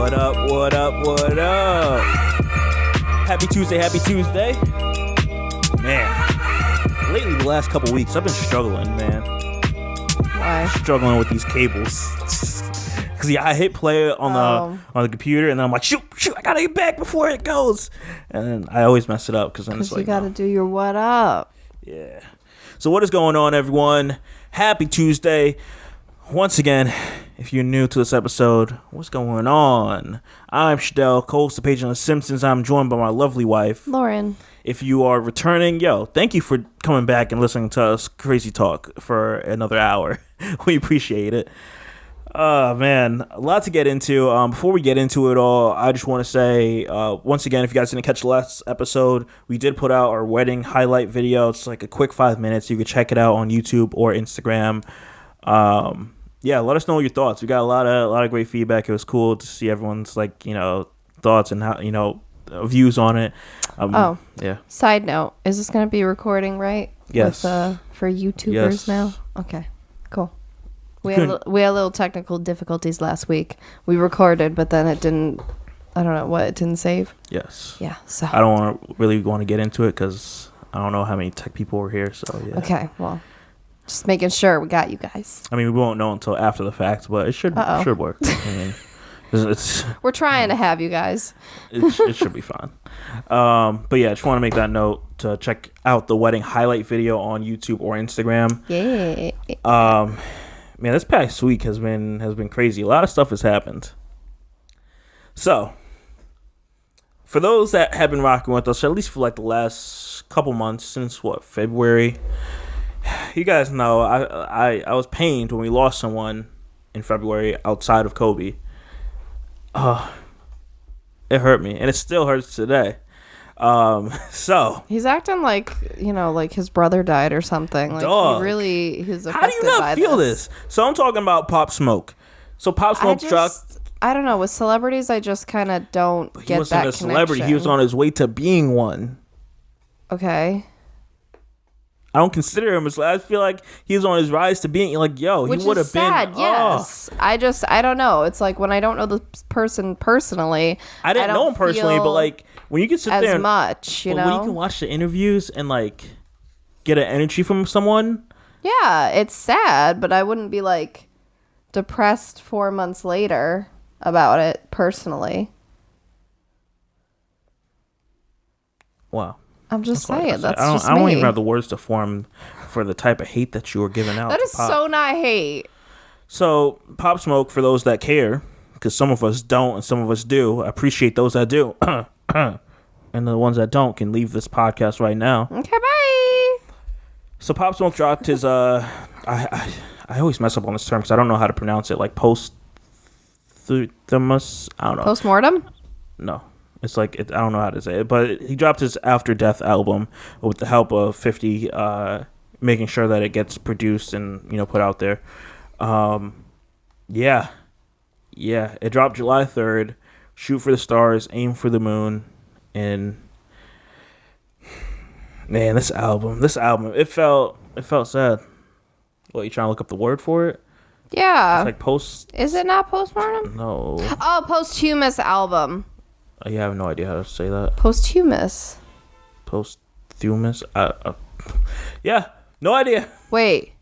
What up, what up, what up? Happy Tuesday, Man, lately the last couple weeks I've been struggling, man. Why? Struggling with these cables. Cause I hit play on the computer and then I'm like, shoot, I gotta get back before it goes. And then I always mess it up because then it's like, you gotta do your what up. Yeah. So what is going on, everyone? Happy Tuesday. Once again, if you're new to this episode, what's going on? I'm Shadell, co-host of Paging the Simpsons. I'm joined by my lovely wife, Lauren. If you are returning, thank you for coming back and listening to us crazy talk for another hour. We appreciate it. Man, a lot to get into. Before we get into it all, I just want to say, once again, if you guys didn't catch the last episode, we did put out our wedding highlight video. It's like a quick 5 minutes. You can check it out on YouTube or Instagram. Let us know your thoughts. We got a lot of great feedback. It was cool to see everyone's thoughts and how views on it. Side note: is this going to be recording right? Yes. For YouTubers now. Okay. Cool. We had a little technical difficulties last week. We recorded, but then it didn't. I don't know what it didn't save. Yes. Yeah. So I don't really want to get into it because I don't know how many tech people were here. So yeah. Okay. Well. Just making sure we got you guys. I mean, we won't know until after the fact, but it should work. I mean, we're trying to have you guys. It should be fine. But yeah, I just want to make that note to check out the wedding highlight video on YouTube or Instagram. Yeah. Man, this past week has been crazy. A lot of stuff has happened. So, for those that have been rocking with us, at least for the last couple months, since February. You guys know I was pained when we lost someone in February outside of Kobe. It hurt me, and it still hurts today. So he's acting like his brother died or something. Dog. He's affected. How do you not feel this? So I'm talking about Pop Smoke. So Pop Smoke dropped. I don't know. With celebrities, I just kind of don't get that connection. He wasn't a celebrity. He was on his way to being one. Okay. I don't consider him as. I feel like he was on his rise to being he would have been. Yes, I don't know. It's like when I don't know the person personally. I didn't know him personally, but when you can sit there as much, when you can watch the interviews and get an energy from someone. Yeah, it's sad, but I wouldn't be depressed 4 months later about it personally. Wow. I'm just saying that's I just don't me. even have the words to form for the type of hate that you were giving out. That is so not hate. So Pop Smoke, for those that care, because some of us don't and some of us do. I appreciate those that do, and the ones that don't can leave this podcast right now. Okay, bye. So Pop Smoke dropped his I always mess up on this term because I don't know how to pronounce it. Posthumous. I don't know. Postmortem? No. It's I don't know how to say it, but he dropped his After Death album with the help of 50, making sure that it gets produced and, put out there. Yeah, it dropped July 3rd, Shoot for the Stars, Aim for the Moon, and man, this album, it felt sad. What, you trying to look up the word for it? Yeah. It's post. Is it not postmortem? No. Oh, posthumous album. I have no idea how to say that. Posthumous. Posthumous? Yeah, no idea. Wait.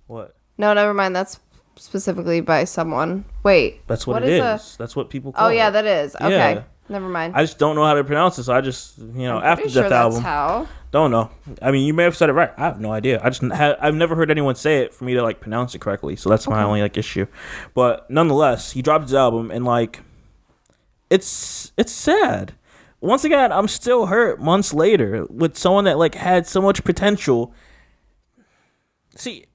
What? No, never mind. That's specifically by someone. Wait. That's what it is. That's what people call it. Oh, yeah, that is. Okay. Yeah. Never mind. I just don't know how to pronounce it, so I just, After Death album. That's how. Don't know. I mean, you may have said it right. I have no idea. I've never heard anyone say it for me to pronounce it correctly, so that's my only issue. But nonetheless, he dropped his album and it's sad. Once again, I'm still hurt months later with someone that had so much potential. See,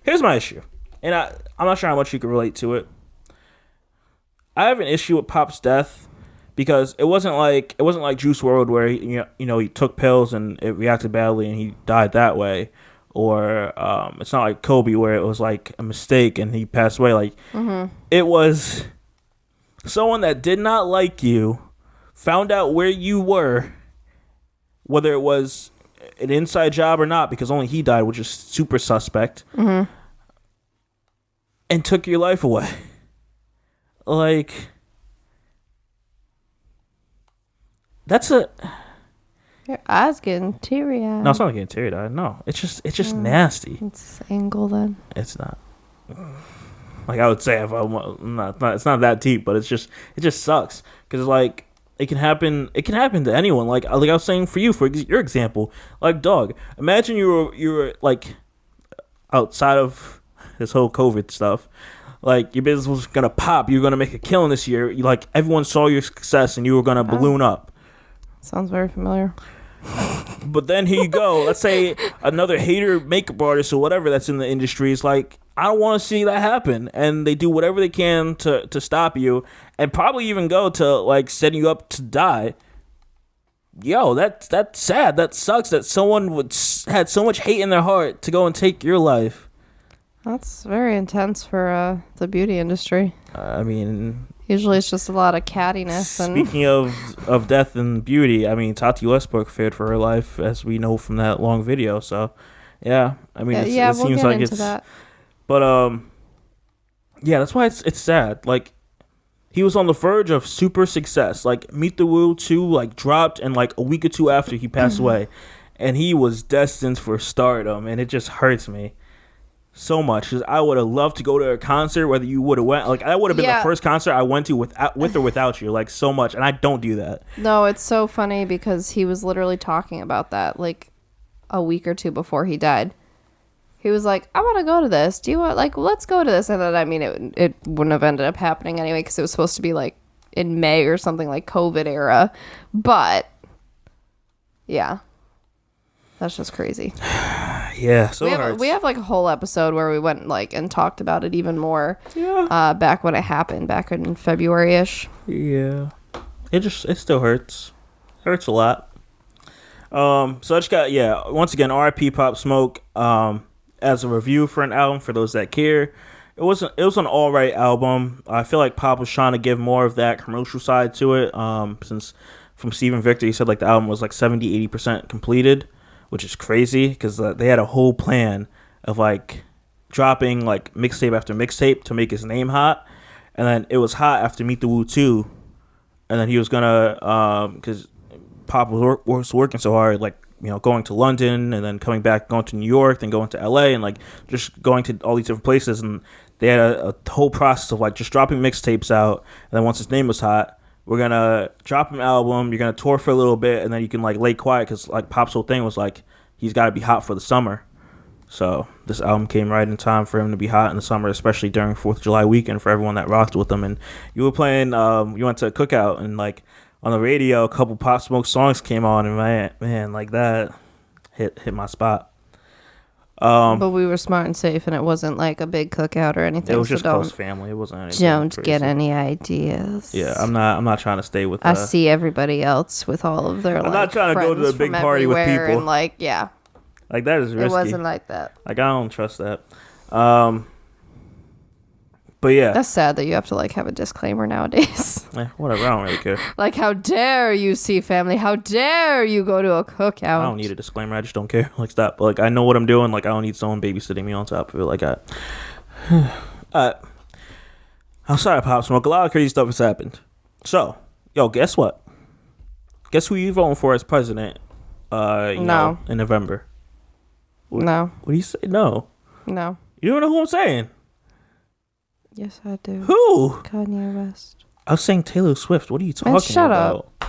here's my issue, and I'm not sure how much you can relate to it. I have an issue with Pop's death because it wasn't like Juice WRLD where he took pills and it reacted badly and he died that way, or it's not like Kobe where it was a mistake and he passed away. It was someone that did not like you, found out where you were, whether it was an inside job or not, because only he died, which is super suspect, and took your life away. Like, that's a... Your eyes getting teary-eyed. No, it's not getting teary-eyed. No, it's just nasty. It's angle then. It's not. Like I would say, if I want, it's not that deep, but it just sucks because like it can happen to anyone. Like I was saying for you, for your example, like dog. Imagine you were like outside of this whole COVID stuff. Like your business was gonna pop. You were gonna make a killing this year. Like everyone saw your success, and you were gonna balloon up. Sounds very familiar. But then here you go. Let's say another hater makeup artist or whatever that's in the industry is like, I don't want to see that happen, and they do whatever they can to stop you, and probably even go to like setting you up to die. Yo, that's sad. That sucks that someone had so much hate in their heart to go and take your life. That's very intense for the beauty industry. I mean, usually it's just a lot of cattiness. Speaking of death and beauty, I mean, Tati Westbrook feared for her life, as we know from that long video. So, yeah, I mean, it we'll seems get like into it's that. But yeah, that's why it's sad. Like he was on the verge of super success. Like Meet the Woo 2 like dropped, and like a week or two after he passed away, and he was destined for stardom, and it just hurts me so much because I would have loved to go to a concert, whether you would have went. Like that would have been the first concert I went to with or without you, like so much, and I don't do that. No, it's so funny because he was literally talking about that like a week or two before he died. He was like, I want to go to this. Do you want, like, let's go to this? And then, I mean, it wouldn't have ended up happening anyway because it was supposed to be, like, in May or something, like, COVID era. But, yeah. That's just crazy. Yeah, so we have, like, a whole episode where we went, like, and talked about it even more. Yeah. Back when it happened, back in February-ish. Yeah. It still hurts. Hurts a lot. So I just got, once again, R.I.P. Pop Smoke. As a review for an album, for those that care, it was an all right album. I feel like Pop was trying to give more of that commercial side to it. Since from Steven Victor, he said like the album was like 70-80% completed, which is crazy because they had a whole plan of like dropping like mixtape after mixtape to make his name hot, and then it was hot after Meet the Woo 2, and then he was gonna because Pop was working so hard, like, you know, going to London and then coming back, going to New York, then going to LA, and like just going to all these different places. And they had a whole process of like just dropping mixtapes out. And then once his name was hot, we're going to drop an album. You're going to tour for a little bit, and then you can like lay quiet because like Pop's whole thing was like he's got to be hot for the summer. So this album came right in time for him to be hot in the summer, especially during 4th of July weekend for everyone that rocked with him. And you were playing, you went to a cookout, and like on the radio, a couple Pop Smoke songs came on, and man, like that hit my spot. But we were smart and safe, and it wasn't like a big cookout or anything. It was just close family. It wasn't anything Don't crazy. get any ideas. Yeah, I'm not trying to stay with. I see everybody else with all of their. I'm not trying to go to the big party with people. And like, yeah, like that is risky. It wasn't like that. Like I don't trust that. But yeah, that's sad that you have to like have a disclaimer nowadays. Whatever, I don't really care. Like, how dare you see family? How dare you go to a cookout? I don't need a disclaimer. I just don't care. Like, stop. Like, I know what I'm doing. Like, I don't need someone babysitting me on top of it. Like, outside of Pop Smoke, a lot of crazy stuff has happened. So, yo, guess what? Guess who you voting for as president? In November. No. What do you say? No. No. You don't know who I'm saying? Yes, I do. Who? Kanye West. I was saying Taylor Swift. What are you talking about? Shut up.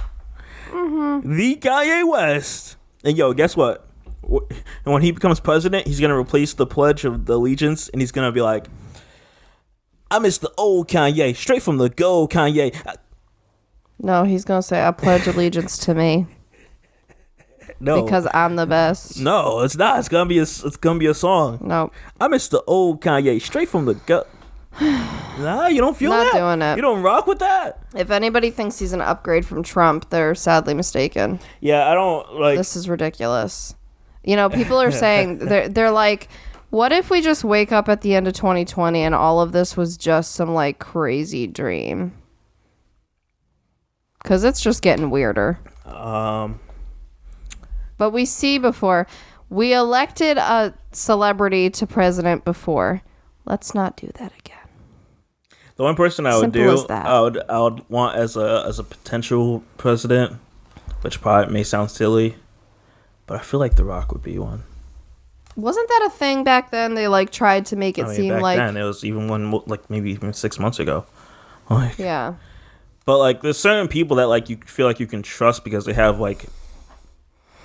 Mm-hmm. The Kanye West. And yo, guess what? And when he becomes president, he's gonna replace the Pledge of the Allegiance, and he's gonna be like, "I miss the old Kanye, straight from the gold Kanye." No, he's gonna say, "I pledge allegiance to me." No, because I'm the best. No, it's not. It's gonna be a song. No, I miss the old Kanye, straight from the gold. Nah, you don't feel not that? Doing it. You don't rock with that? If anybody thinks he's an upgrade from Trump, they're sadly mistaken. Yeah, I don't like. This is ridiculous. You know, people are saying they're like, what if we just wake up at the end of 2020 and all of this was just some like crazy dream? Because it's just getting weirder. But we see before, we elected a celebrity to president before. Let's not do that again. The one person I would Simple do, as that. I would want as a potential president, which probably may sound silly, but I feel like The Rock would be one. Wasn't that a thing back then? They like tried to make it seem back like then it was even one like maybe even 6 months ago. Like, yeah. but like there's certain people that like you feel like you can trust because they have like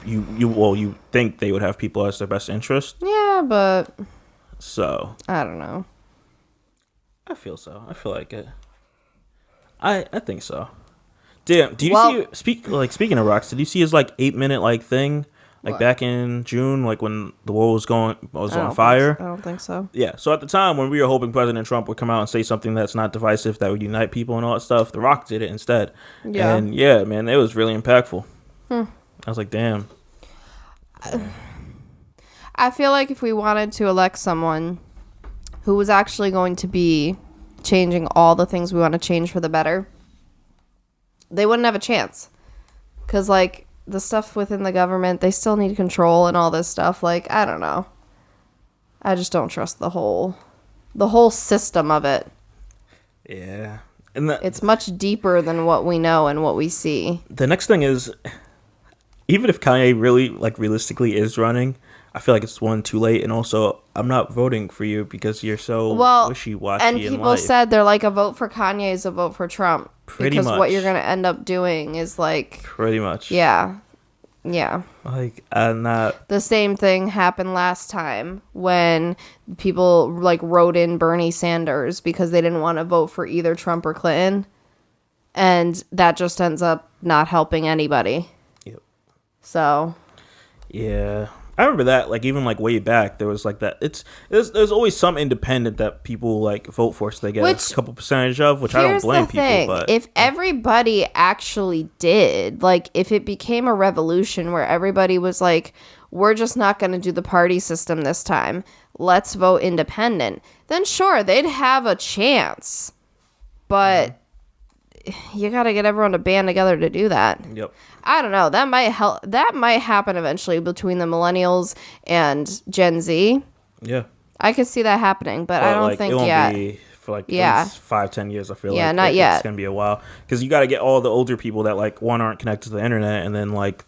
you think they would have people as their best interest. Yeah, but So I don't know. I feel so. I feel like it. I think so. Damn. Do you see speaking of Rocks? Did you see his like 8-minute like thing like What? back in June like when the world was I on fire? I don't think so. Yeah. So at the time when we were hoping President Trump would come out and say something that's not divisive that would unite people and all that stuff, The Rock did it instead. Yeah. And yeah, man, it was really impactful. I was like, damn. I feel like if we wanted to elect someone who was actually going to be changing all the things we want to change for the better, they wouldn't have a chance. Because, like, the stuff within the government, they still need control and all this stuff. Like, I don't know. I just don't trust the whole system of it. Yeah. And It's much deeper than what we know and what we see. the next thing is, even if Kanye really, like, realistically is running, I feel like it's one too late, and also I'm not voting for you because you're so wishy-washy. And in people life. said they're like, a vote for Kanye is a vote for Trump. Pretty because much. what you're gonna end up doing is like, Pretty much. yeah. Like I'm not. The same thing happened last time when people like wrote in Bernie Sanders because they didn't want to vote for either Trump or Clinton, and that just ends up not helping anybody. Yep. So. Yeah. I remember that, like, even, like, way back, there was, like, that. There's always some independent that people, like, vote for so they get a couple percentage of, which I don't blame people. Here's the thing. But if everybody actually did, like, if it became a revolution where everybody was like, we're just not going to do the party system this time, let's vote independent, then sure, they'd have a chance. But you got to get everyone to band together to do that. Yep. I don't know. That might help. That might happen eventually between the millennials and Gen Z. Yeah. I could see that happening, but I don't think it won't yet. be for like at least 5-10 years. I feel like not yet. It's gonna be a while because you got to get all the older people that like one aren't connected to the internet and then like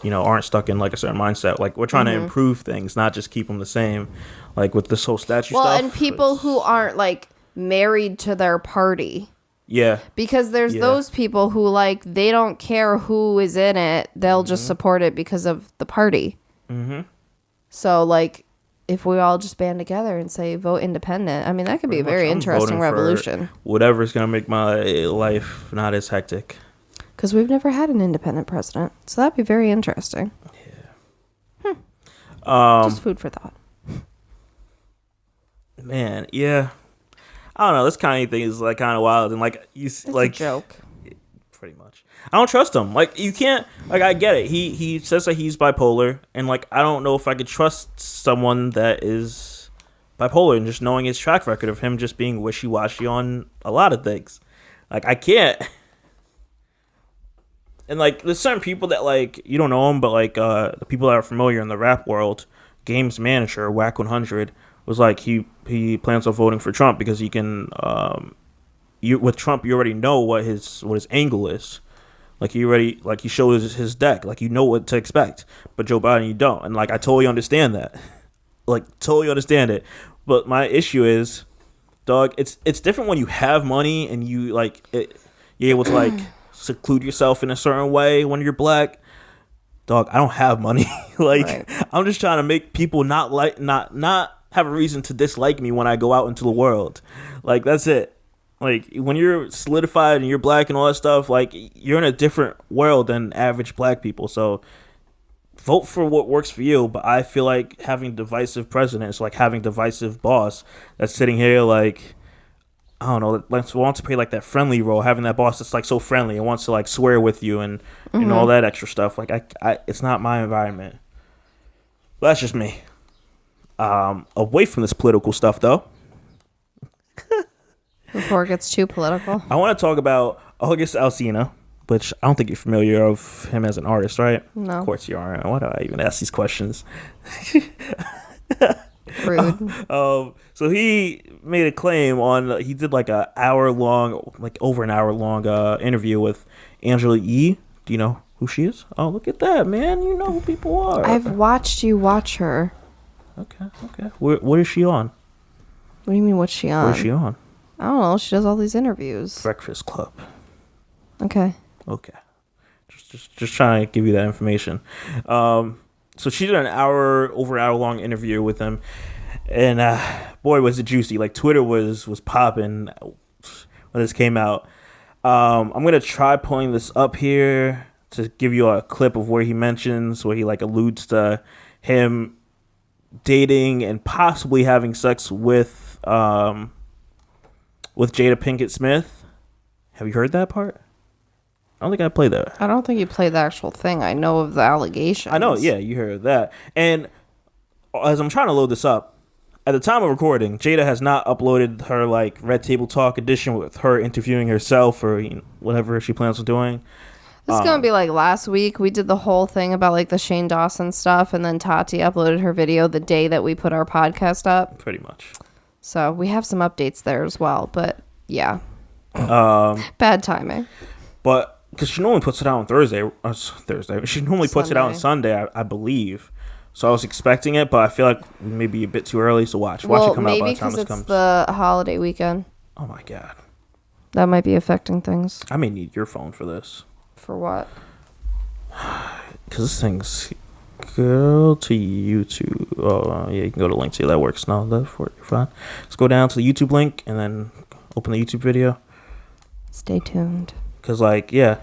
aren't stuck in like a certain mindset. Like we're trying to improve things, not just keep them the same. Like with this whole statue stuff. Well, and people who aren't like married to their party. Yeah. Because there's those people who like they don't care who is in it. They'll just support it because of the party. Mm-hmm. So like if we all just band together and say vote independent, I mean that could be a very interesting revolution. Whatever's gonna make my life not as hectic. Because we've never had an independent president, so that'd be very interesting. Yeah. Just food for thought. Man, yeah. I don't know. This Kanye thing is like kind of wild and like It's like a joke. Pretty much. I don't trust him. Like you can't. Like I get it. He says that he's bipolar, and like I don't know if I could trust someone that is bipolar, and just knowing his track record of him just being wishy-washy on a lot of things. Like I can't. And like there's certain people that like you don't know him, but like the people that are familiar in the rap world, Game's manager, Whack 100, was like he plans on voting for Trump because he can. With Trump, you already know what his angle is. Like he shows his deck. Like you know what to expect. But Joe Biden, you don't. And like I totally understand that. Like totally understand it. But my issue is, dog, it's different when you have money and you you're able to like seclude yourself in a certain way when you're black. Dog, I don't have money. Right. I'm just trying to make people not have a reason to dislike me when I go out into the world. Like that's it. Like when you're solidified and you're black and all that stuff, like you're in a different world than average black people. So vote for what works for you. But I feel like having divisive presidents, like having divisive boss that's sitting here like, I don't know, like wants to play like that friendly role, having that boss that's like so friendly and wants to like swear with you and all that extra stuff. Like I it's not my environment. But that's just me. Away from this political stuff though. Before it gets too political. I want to talk about August Alsina, which I don't think you're familiar of him as an artist, right? No. Of course you aren't. Why do I even ask these questions? Rude. So he made a claim on. He did like over an hour long interview with Angela Yee. Do you know who she is? Oh, look at that, man! You know who people are. I've watched you watch her. Okay. What is she on? What do you mean? What's she on? What is she on? I don't know. She does all these interviews. Breakfast Club. Okay. Just trying to give you that information. So she did an over hour long interview with him, and boy, was it juicy! Like Twitter was popping when this came out. I'm gonna try pulling this up here to give you a clip of where he mentions, where he like alludes to him dating and possibly having sex with Jada Pinkett Smith. Have you heard that part? I don't think I played that. I don't think you played the actual thing. I know of the allegations. I know, yeah, you heard that. And as I'm trying to load this up, at the time of recording, Jada has not uploaded her like Red Table Talk edition with her interviewing herself or whatever she plans on doing. This is gonna be like last week. We did the whole thing about like the Shane Dawson stuff, and then Tati uploaded her video the day that we put our podcast up. Pretty much. So we have some updates there as well, but yeah, bad timing. But because she normally puts it out on Thursday. She normally puts it out on Sunday, I believe. So I was expecting it, but I feel like maybe a bit too early. So watch it come out by the time this comes. Maybe because it's the holiday weekend. Oh my god, that might be affecting things. I may need your phone for this. For what? Because this thing's go to YouTube. Oh yeah, you can go to link. See, that works. No, that's you're fine. Let's go down to the YouTube link and then open the YouTube video. Stay tuned. Cause like yeah,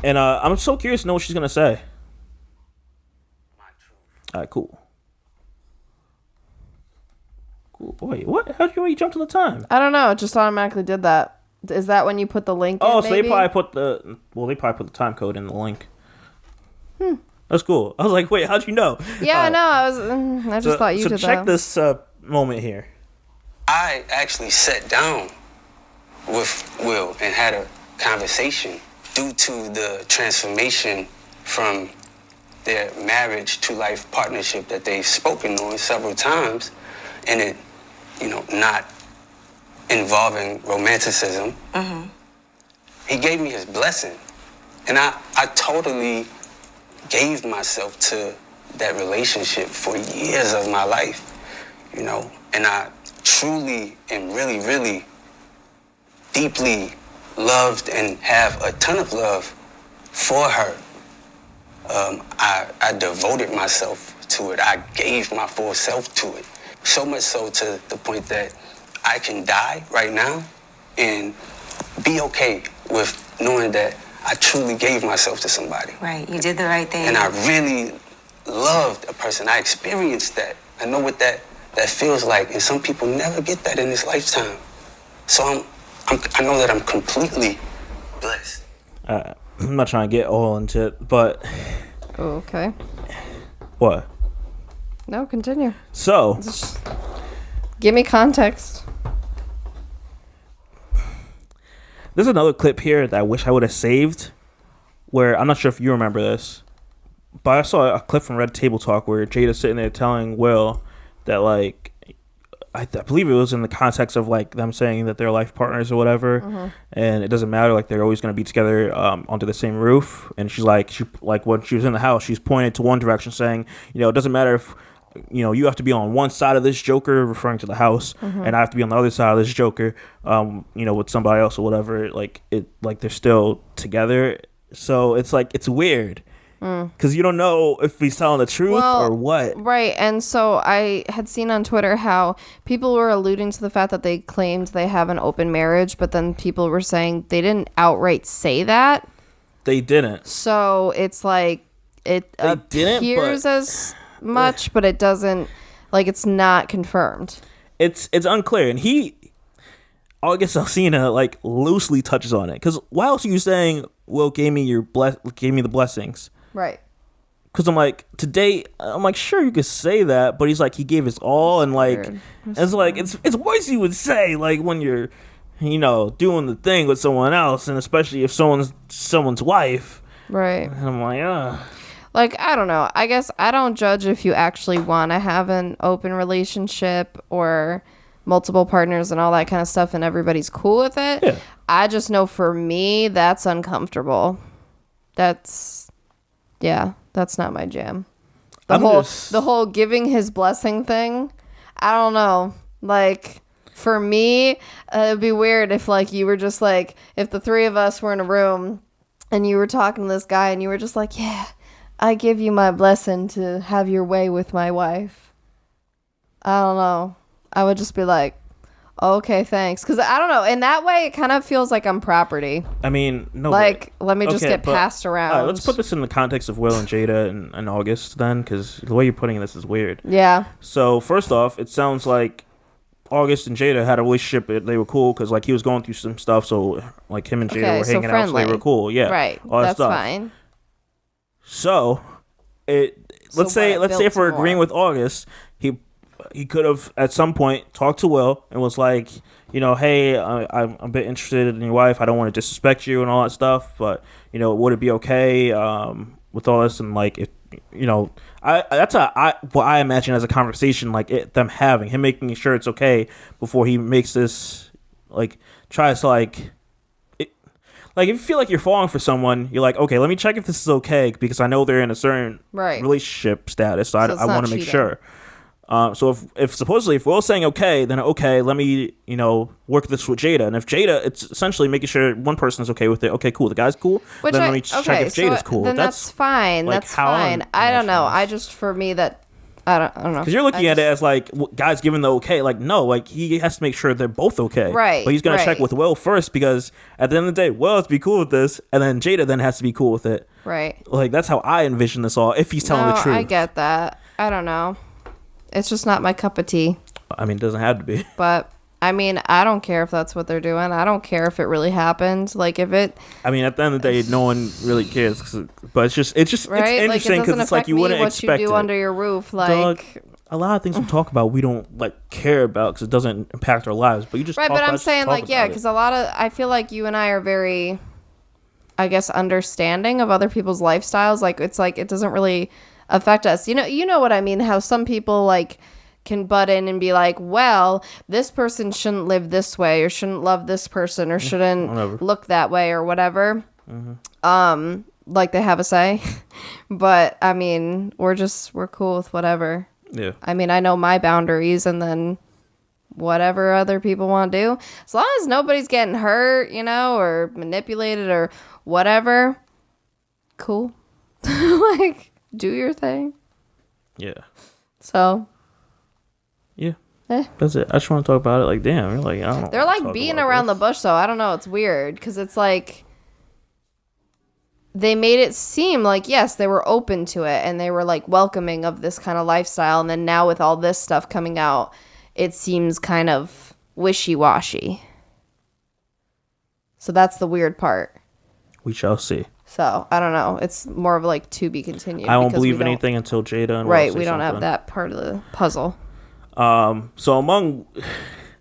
and I'm so curious to know what she's gonna say. All right, cool. Wait, what? How'd you already jump to the time? I don't know. It just automatically did that. Is that when you put the link? Oh, in, so maybe? they probably put the time code in the link. That's cool. I was like, wait, how'd you know? Yeah, I know. I just thought you did that. So check this moment here. I actually sat down with Will and had a conversation due to the transformation from their marriage to life partnership that they've spoken on several times, and it, not involving romanticism. Mm-hmm. He gave me his blessing, and I totally gave myself to that relationship for years of my life, and I truly and really, really deeply loved and have a ton of love for her. I devoted myself to it. I gave my full self to it. So much so to the point that I can die right now and be okay with knowing that I truly gave myself to somebody. Right, you did the right thing. And I really loved a person. I experienced that. I know what that feels like, and some people never get that in this lifetime. So I know that I'm completely blessed. I'm not trying to get all into it, but... Okay. What? No, continue. So... Give me context. There's another clip here that I wish I would have saved, where, I'm not sure if you remember this, but I saw a clip from Red Table Talk where Jada's sitting there telling Will that, like, I believe it was in the context of like them saying that they're life partners or whatever, and it doesn't matter, like they're always going to be together under the same roof. And she's like, when she was in the house, she's pointed to one direction, saying, it doesn't matter if you have to be on one side of this joker, referring to the house, and I have to be on the other side of this joker, with somebody else or whatever. Like they're still together. So it's like it's weird. Because you don't know if he's telling the truth or what. Right. And so I had seen on Twitter how people were alluding to the fact that they claimed they have an open marriage, but then people were saying they didn't outright say that. They didn't. So it's like it appears as much, but it doesn't, like it's not confirmed. It's unclear. And August Alsina like loosely touches on it. Because why else are you saying, Will gave me the blessings? Right. Because I'm like, to date, I'm like, sure, you could say that, but he's like, he gave his all, and like, it's like, it's words you would say, like, when you're, doing the thing with someone else, and especially if someone's wife. Right. And I'm like, Like, I don't know. I guess I don't judge if you actually want to have an open relationship or multiple partners and all that kind of stuff, and everybody's cool with it. Yeah. I just know for me, that's uncomfortable. That's not my jam. The whole giving his blessing thing, I don't know. Like, for me, it'd be weird if, like, you were just, like, if the three of us were in a room and you were talking to this guy and you were just like, yeah, I give you my blessing to have your way with my wife. I don't know. I would just be like, okay, thanks. Because I don't know. In that way, it kind of feels like I'm property. I mean, no. Like, let me just get passed around. All right, let's put this in the context of Will and Jada and August then, because the way you're putting this is weird. Yeah. So, first off, it sounds like August and Jada had a relationship. They were cool because, like, he was going through some stuff. So, like, him and Jada were hanging out, so they were cool. Yeah. Right. All that That's stuff. fine. So, let's say if we're agreeing with August, he could have at some point talked to Will and was like, you know, hey, I'm a bit interested in your wife. I don't want to disrespect you and all that stuff, but, you know, would it be okay with all this? And, like, if, you know, what I imagine as a conversation, like, them having, him making sure it's okay before he makes this, like, tries to, like, like, if you feel like you're falling for someone, you're like, okay, let me check if this is okay, because I know they're in a certain relationship status, so I want to make sure. So if Will's saying okay, then okay, let me, you know, work this with Jada. And if Jada, it's essentially making sure one person is okay with it. Okay, cool. The guy's cool. Then let me check if Jada's cool. Then that's fine. Like, that's fine. I don't know. I just, for me, that I don't know. Because you're looking at it as like guys giving the okay. Like, no, like he has to make sure they're both okay. Right. But he's gonna check with Will first, because at the end of the day, Will has to be cool with this, and then Jada then has to be cool with it. Right. Like, that's how I envision this all. If he's telling the truth, I get that. I don't know. It's just not my cup of tea. I mean, it doesn't have to be. But I mean, I don't care if that's what they're doing. I don't care if it really happened. Like, if it. I mean, at the end of the day, no one really cares. But it's just right? it's interesting because it's like you wouldn't expect what you do it. under your roof. Like, Dog, a lot of things we talk about, we don't like care about because it doesn't impact our lives. But you just right. Talk But about I'm saying, like, yeah, because a lot of I feel like you and I are very, I guess, understanding of other people's lifestyles. Like, it's like it doesn't really affect us. You know what I mean? How some people like can butt in and be like, well, this person shouldn't live this way, or shouldn't love this person, or shouldn't look that way, or whatever. Mm-hmm. Like they have a say. But I mean, we're cool with whatever. Yeah. I mean, I know my boundaries, and then whatever other people want to do, as long as nobody's getting hurt, you know, or manipulated or whatever, cool. Like, do your thing. Yeah. So. Yeah. That's it. I just want to talk about it. Like, damn, you're like, I don't know. They're like beating around the bush, though. I don't know. It's weird because it's like they made it seem like, yes, they were open to it and they were like welcoming of this kind of lifestyle. And then now with all this stuff coming out, it seems kind of wishy-washy. So that's the weird part. We shall see. So I don't know. It's more of like to be continued. I won't believe anything until Jada and right. We don't have that part of the puzzle. So among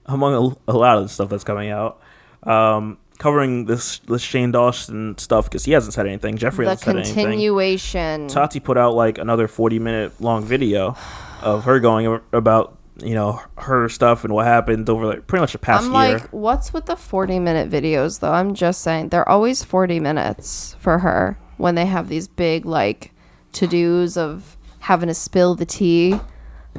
a lot of the stuff that's coming out, covering this Shane Dawson stuff, because he hasn't said anything. Jeffrey hasn't said anything. The continuation. Tati put out like another 40-minute long video of her going about, you know, her stuff and what happened over like pretty much the past year. I'm like, what's with the 40-minute videos though? I'm just saying they're always 40 minutes for her when they have these big like to-dos of having to spill the tea.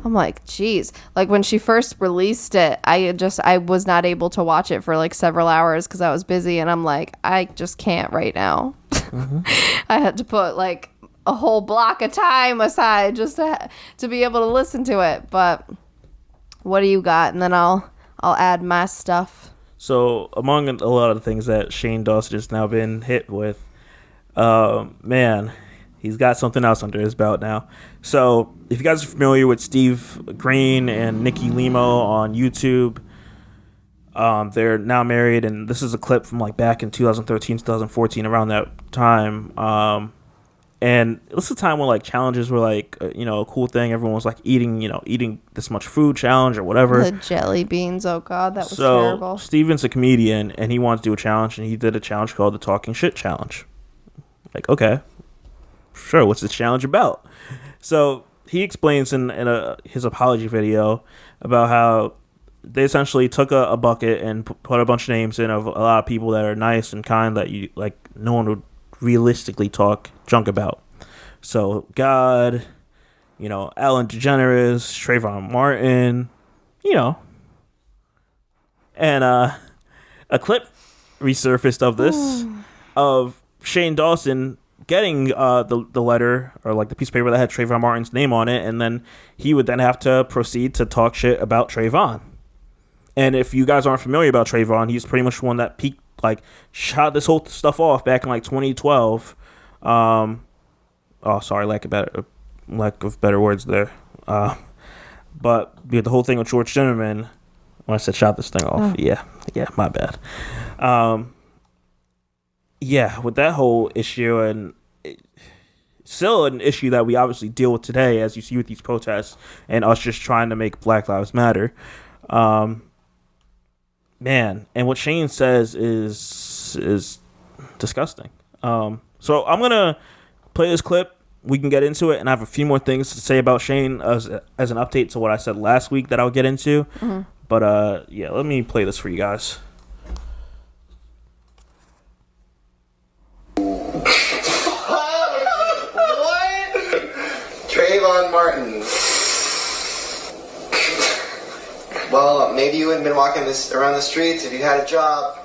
I'm like, geez. Like when she first released it, I was not able to watch it for like several hours because I was busy, and I'm like, I just can't right now. Mm-hmm. I had to put like a whole block of time aside just to be able to listen to it. But what do you got? And then I'll add my stuff. So among a lot of the things that Shane Dawson has now been hit with, man, he's got something else under his belt now. So if you guys are familiar with Steve Green and Nikki Limo on YouTube, they're now married, and this is a clip from like back in 2013, 2014, around that time. And it was a time when like challenges were like, a cool thing. Everyone was like eating this much food challenge or whatever. The jelly beans. Oh God, that was terrible. Steven's a comedian, and he wanted to do a challenge, and he did a challenge called the Talking Shit Challenge. Like, okay, sure, what's this challenge about? So he explains in his apology video about how they essentially took a bucket and put a bunch of names in of a lot of people that are nice and kind that you like. No one would realistically talk junk about. So God, Ellen DeGeneres, Trayvon Martin, and a clip resurfaced of this of Shane Dawson getting the letter or like the piece of paper that had Trayvon Martin's name on it, and then he would then have to proceed to talk shit about Trayvon. And if you guys aren't familiar about Trayvon, he's pretty much one that shot this whole stuff off back in like 2012. Sorry, lack of better words there. But the whole thing with George Zimmerman, when I said shot this thing off, yeah, my bad. With that whole issue, and still an issue that we obviously deal with today, as you see with these protests and us just trying to make Black Lives Matter. Man, and what Shane says is disgusting. So I'm gonna play this clip. We can get into it, and I have a few more things to say about Shane as an update to what I said last week that I'll get into. Mm-hmm. But let me play this for you guys. What? Trayvon Martin. Well, maybe you wouldn't have been walking around the streets if you had a job.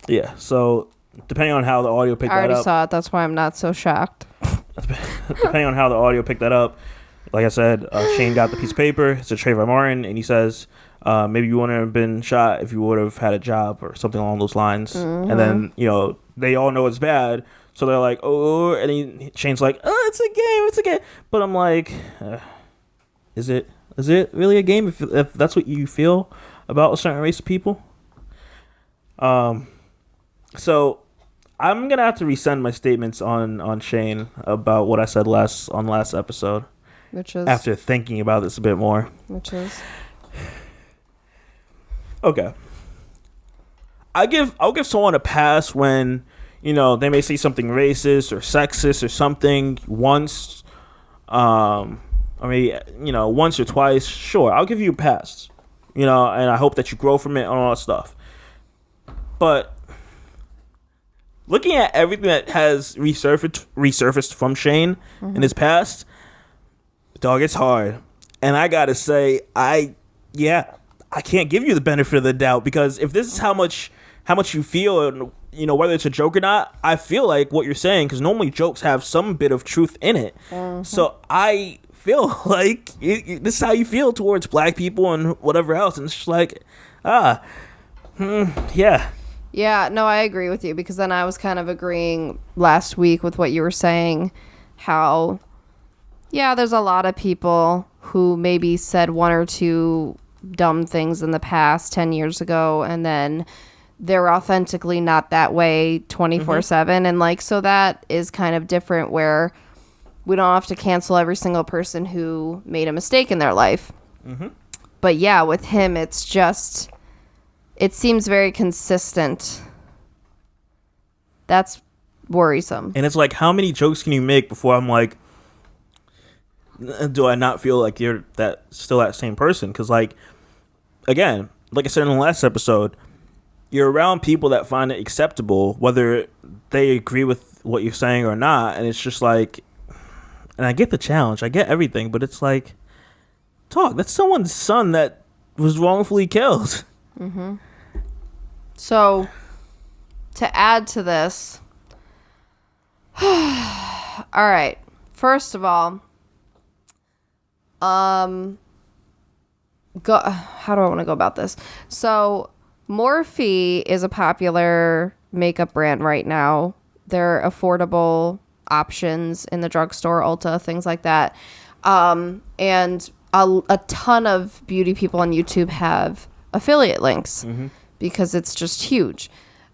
Yeah. So depending on how the audio picked that up, I already saw it. That's why I'm not so shocked. Depending on how the audio picked that up, like I said, Shane got the piece of paper. It's a Trayvon Martin, and he says, maybe you wouldn't have been shot if you would have had a job or something along those lines. Mm-hmm. And then they all know it's bad, so they're like, oh, and Shane's like, oh, it's a game. But I'm like, is it really a game if that's what you feel about a certain race of people? So I'm gonna have to resend my statements on Shane about what I said last episode, which is after thinking about this a bit more. Which is okay. I'll give someone a pass when they may say something racist or sexist or something once, or maybe once or twice. Sure, I'll give you a pass. And I hope that you grow from it and all that stuff. But looking at everything that has resurfaced from Shane in his past, dog, it's hard. And I gotta say, I can't give you the benefit of the doubt, because if this is how much you feel, and whether it's a joke or not, I feel like what you're saying, because normally jokes have some bit of truth in it. Mm-hmm. So I feel like this is how you feel towards black people and whatever else, and it's just like, yeah. Yeah, no, I agree with you, because then I was kind of agreeing last week with what you were saying, how, there's a lot of people who maybe said one or two dumb things in the past 10 years ago, and then they're authentically not that way 24/7. And so that is kind of different, where we don't have to cancel every single person who made a mistake in their life. Mm-hmm. But with him, it's just, it seems very consistent. That's worrisome. And it's like, how many jokes can you make before I'm like, do I not feel like you're still that same person? Because again, like I said in the last episode, you're around people that find it acceptable, whether they agree with what you're saying or not. And it's just like, and I get the challenge, I get everything, but it's like, that's someone's son that was wrongfully killed. Mm-hmm. So, to add to this, all right, first of all, how do I want to go about this? So, Morphe is a popular makeup brand right now. They're affordable options in the drugstore, Ulta, things like that. And a ton of beauty people on YouTube have affiliate links because it's just huge.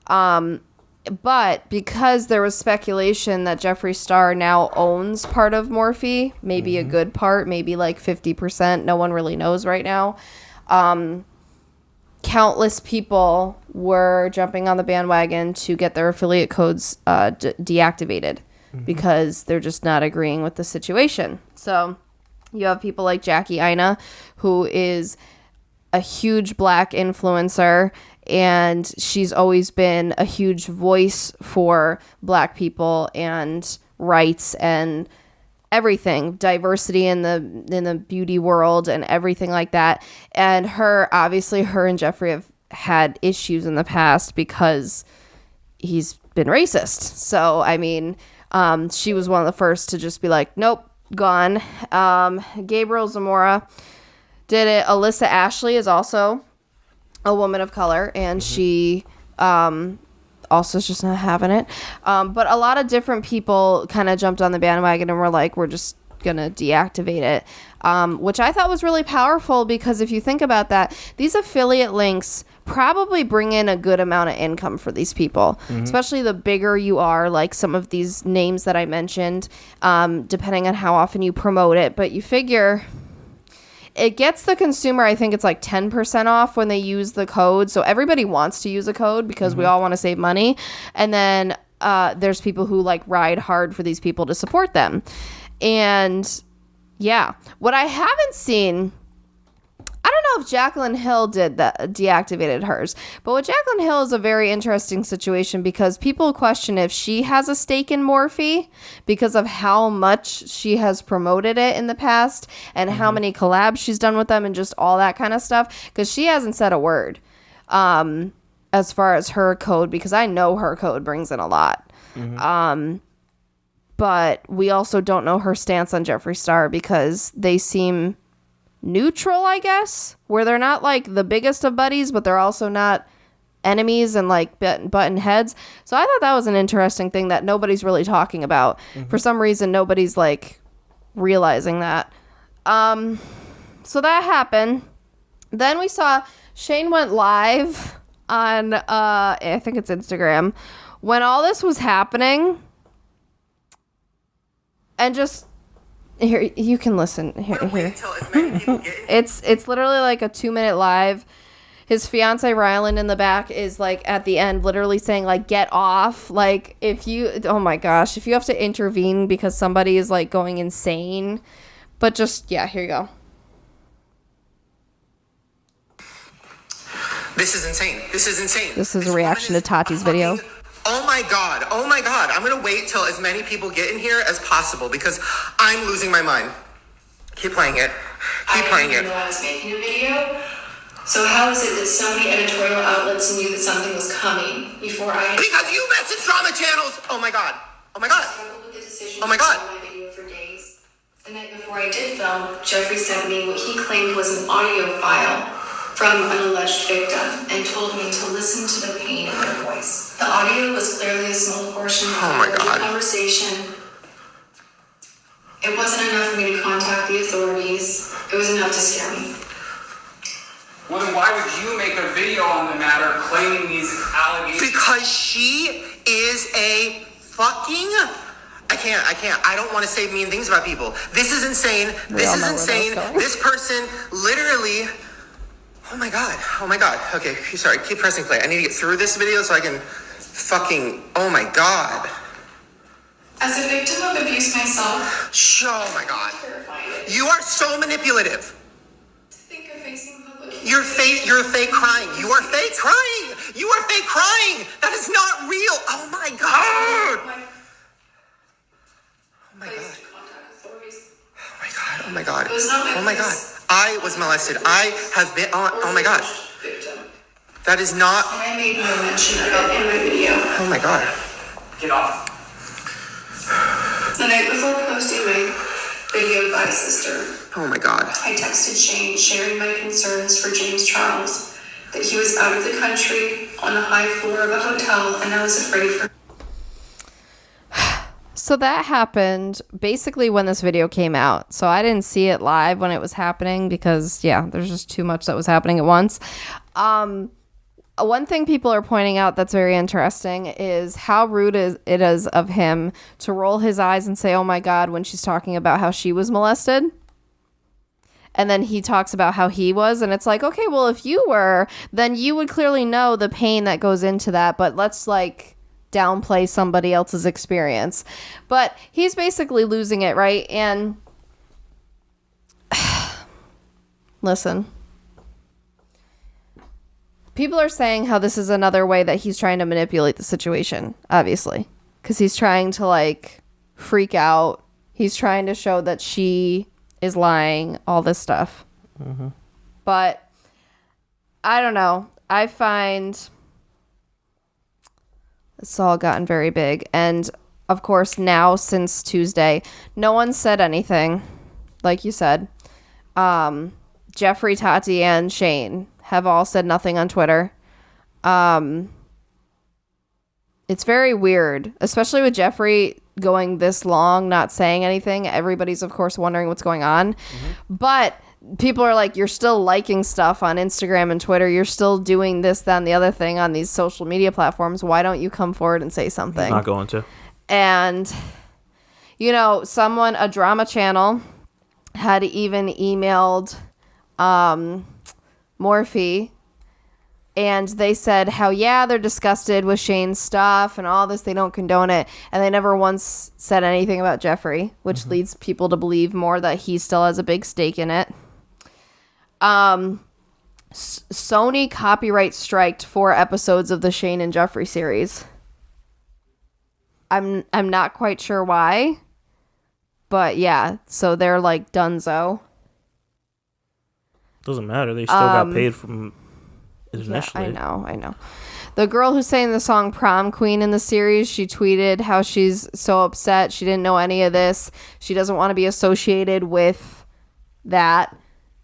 But because there was speculation that Jeffree Star now owns part of Morphe, maybe a good part, maybe like 50%, no one really knows right now. Countless people were jumping on the bandwagon to get their affiliate codes deactivated. because they're just not agreeing with the situation. So you have people like Jackie Aina, who is a huge Black influencer, and she's always been a huge voice for Black people and rights and everything, diversity in the beauty world and everything like that. And her and Jeffrey have had issues in the past because he's been racist. So I mean, she was one of the first to just be like, nope, gone. Gabriel Zamora did it. Alyssa Ashley is also a woman of color, and she also is just not having it. But a lot of different people kind of jumped on the bandwagon and were like, we're just gonna deactivate it, which I thought was really powerful, because if you think about that, these affiliate links probably bring in a good amount of income for these people, especially the bigger you are, like some of these names that I mentioned, depending on how often you promote it. But you figure it gets the consumer, I think it's like 10% off when they use the code. So everybody wants to use a code because we all want to save money. And then there's people who like ride hard for these people to support them. And yeah, what I haven't seen, I don't know if Jaclyn Hill did that, deactivated hers, but with Jaclyn Hill is a very interesting situation, because people question if she has a stake in Morphe because of how much she has promoted it in the past and how many collabs she's done with them and just all that kind of stuff, because she hasn't said a word as far as her code, because I know her code brings in a lot. But we also don't know her stance on Jeffree Star, because they seem neutral, I guess, where they're not like the biggest of buddies, but they're also not enemies and like button heads. So I thought that was an interesting thing that nobody's really talking about. For some reason, nobody's like realizing that. So that happened. Then we saw Shane went live on I think it's Instagram when all this was happening, and just here, you can listen. Here. It's literally like a 2-minute live. His fiance Ryland in the back is like at the end literally saying like, get off. Like if you have to intervene because somebody is like going insane. But just, yeah, here you go. This is insane. This is a reaction to Tati's video. Oh my god. I'm gonna wait till as many people get in here as possible because I'm losing my mind. Keep playing it. I didn't know I was making a video. So how is it that so many editorial outlets knew that something was coming before I... Because you message drama channels! Oh my god. I struggled with the decision to film my video for days. The night before I did film, Jeffree sent me what he claimed was an audio file from an alleged victim and told me to listen to the pain in her voice. The audio was clearly a small portion of the conversation. It wasn't enough for me to contact the authorities. It was enough to scare me. Well, then why would you make a video on the matter claiming these allegations? Because she is a fucking... I can't. I don't want to say mean things about people. This is insane. This person literally... Oh my god. Okay, sorry. Keep pressing play. I need to get through this video so I can fucking... Oh my god. As a victim of abuse myself... Oh my god. You are so manipulative. To think of facing public... You're fake crying. You are fake crying. That is not real. Oh my god. Oh my god. Oh my god. I was molested. I have been on. Oh my god. That is not. I made no mention of it in my video. Oh my god. Get off. The night before posting my video with my sister, Oh my god. I texted Shane sharing my concerns for James Charles, that he was out of the country on a high floor of a hotel, and I was afraid for. So that happened basically when this video came out. So I didn't see it live when it was happening because, yeah, there's just too much that was happening at once. One thing people are pointing out that's very interesting is how rude it is of him to roll his eyes and say, oh my God, when she's talking about how she was molested. And then he talks about how he was. And it's like, okay, well, if you were, then you would clearly know the pain that goes into that. But let's like downplay somebody else's experience. But he's basically losing it, right? And listen, people are saying how this is another way that he's trying to manipulate the situation, obviously, because he's trying to like freak out. He's trying to show that she is lying, all this stuff. Mm-hmm. But I don't know. I find it's all gotten very big. And of course, now since Tuesday, no one said anything. Like you said, Jeffrey, Tati, and Shane have all said nothing on Twitter. It's very weird, especially with Jeffrey going this long, not saying anything. Everybody's, of course, wondering what's going on. Mm-hmm. But people are like, you're still liking stuff on Instagram and Twitter. You're still doing this, that, and the other thing on these social media platforms. Why don't you come forward and say something? He's not going to. And, you know, a drama channel had even emailed Morphe, and they said how, yeah, they're disgusted with Shane's stuff and all this. They don't condone it. And they never once said anything about Jeffrey, which mm-hmm. leads people to believe more that he still has a big stake in it. Sony copyright striked 4 episodes of the Shane and Jeffrey series. I'm not quite sure why, but yeah, so they're like donezo. Doesn't matter. They still got paid from initially. Yeah, I know. The girl who sang the song Prom Queen in the series, she tweeted how she's so upset. She didn't know any of this. She doesn't want to be associated with that.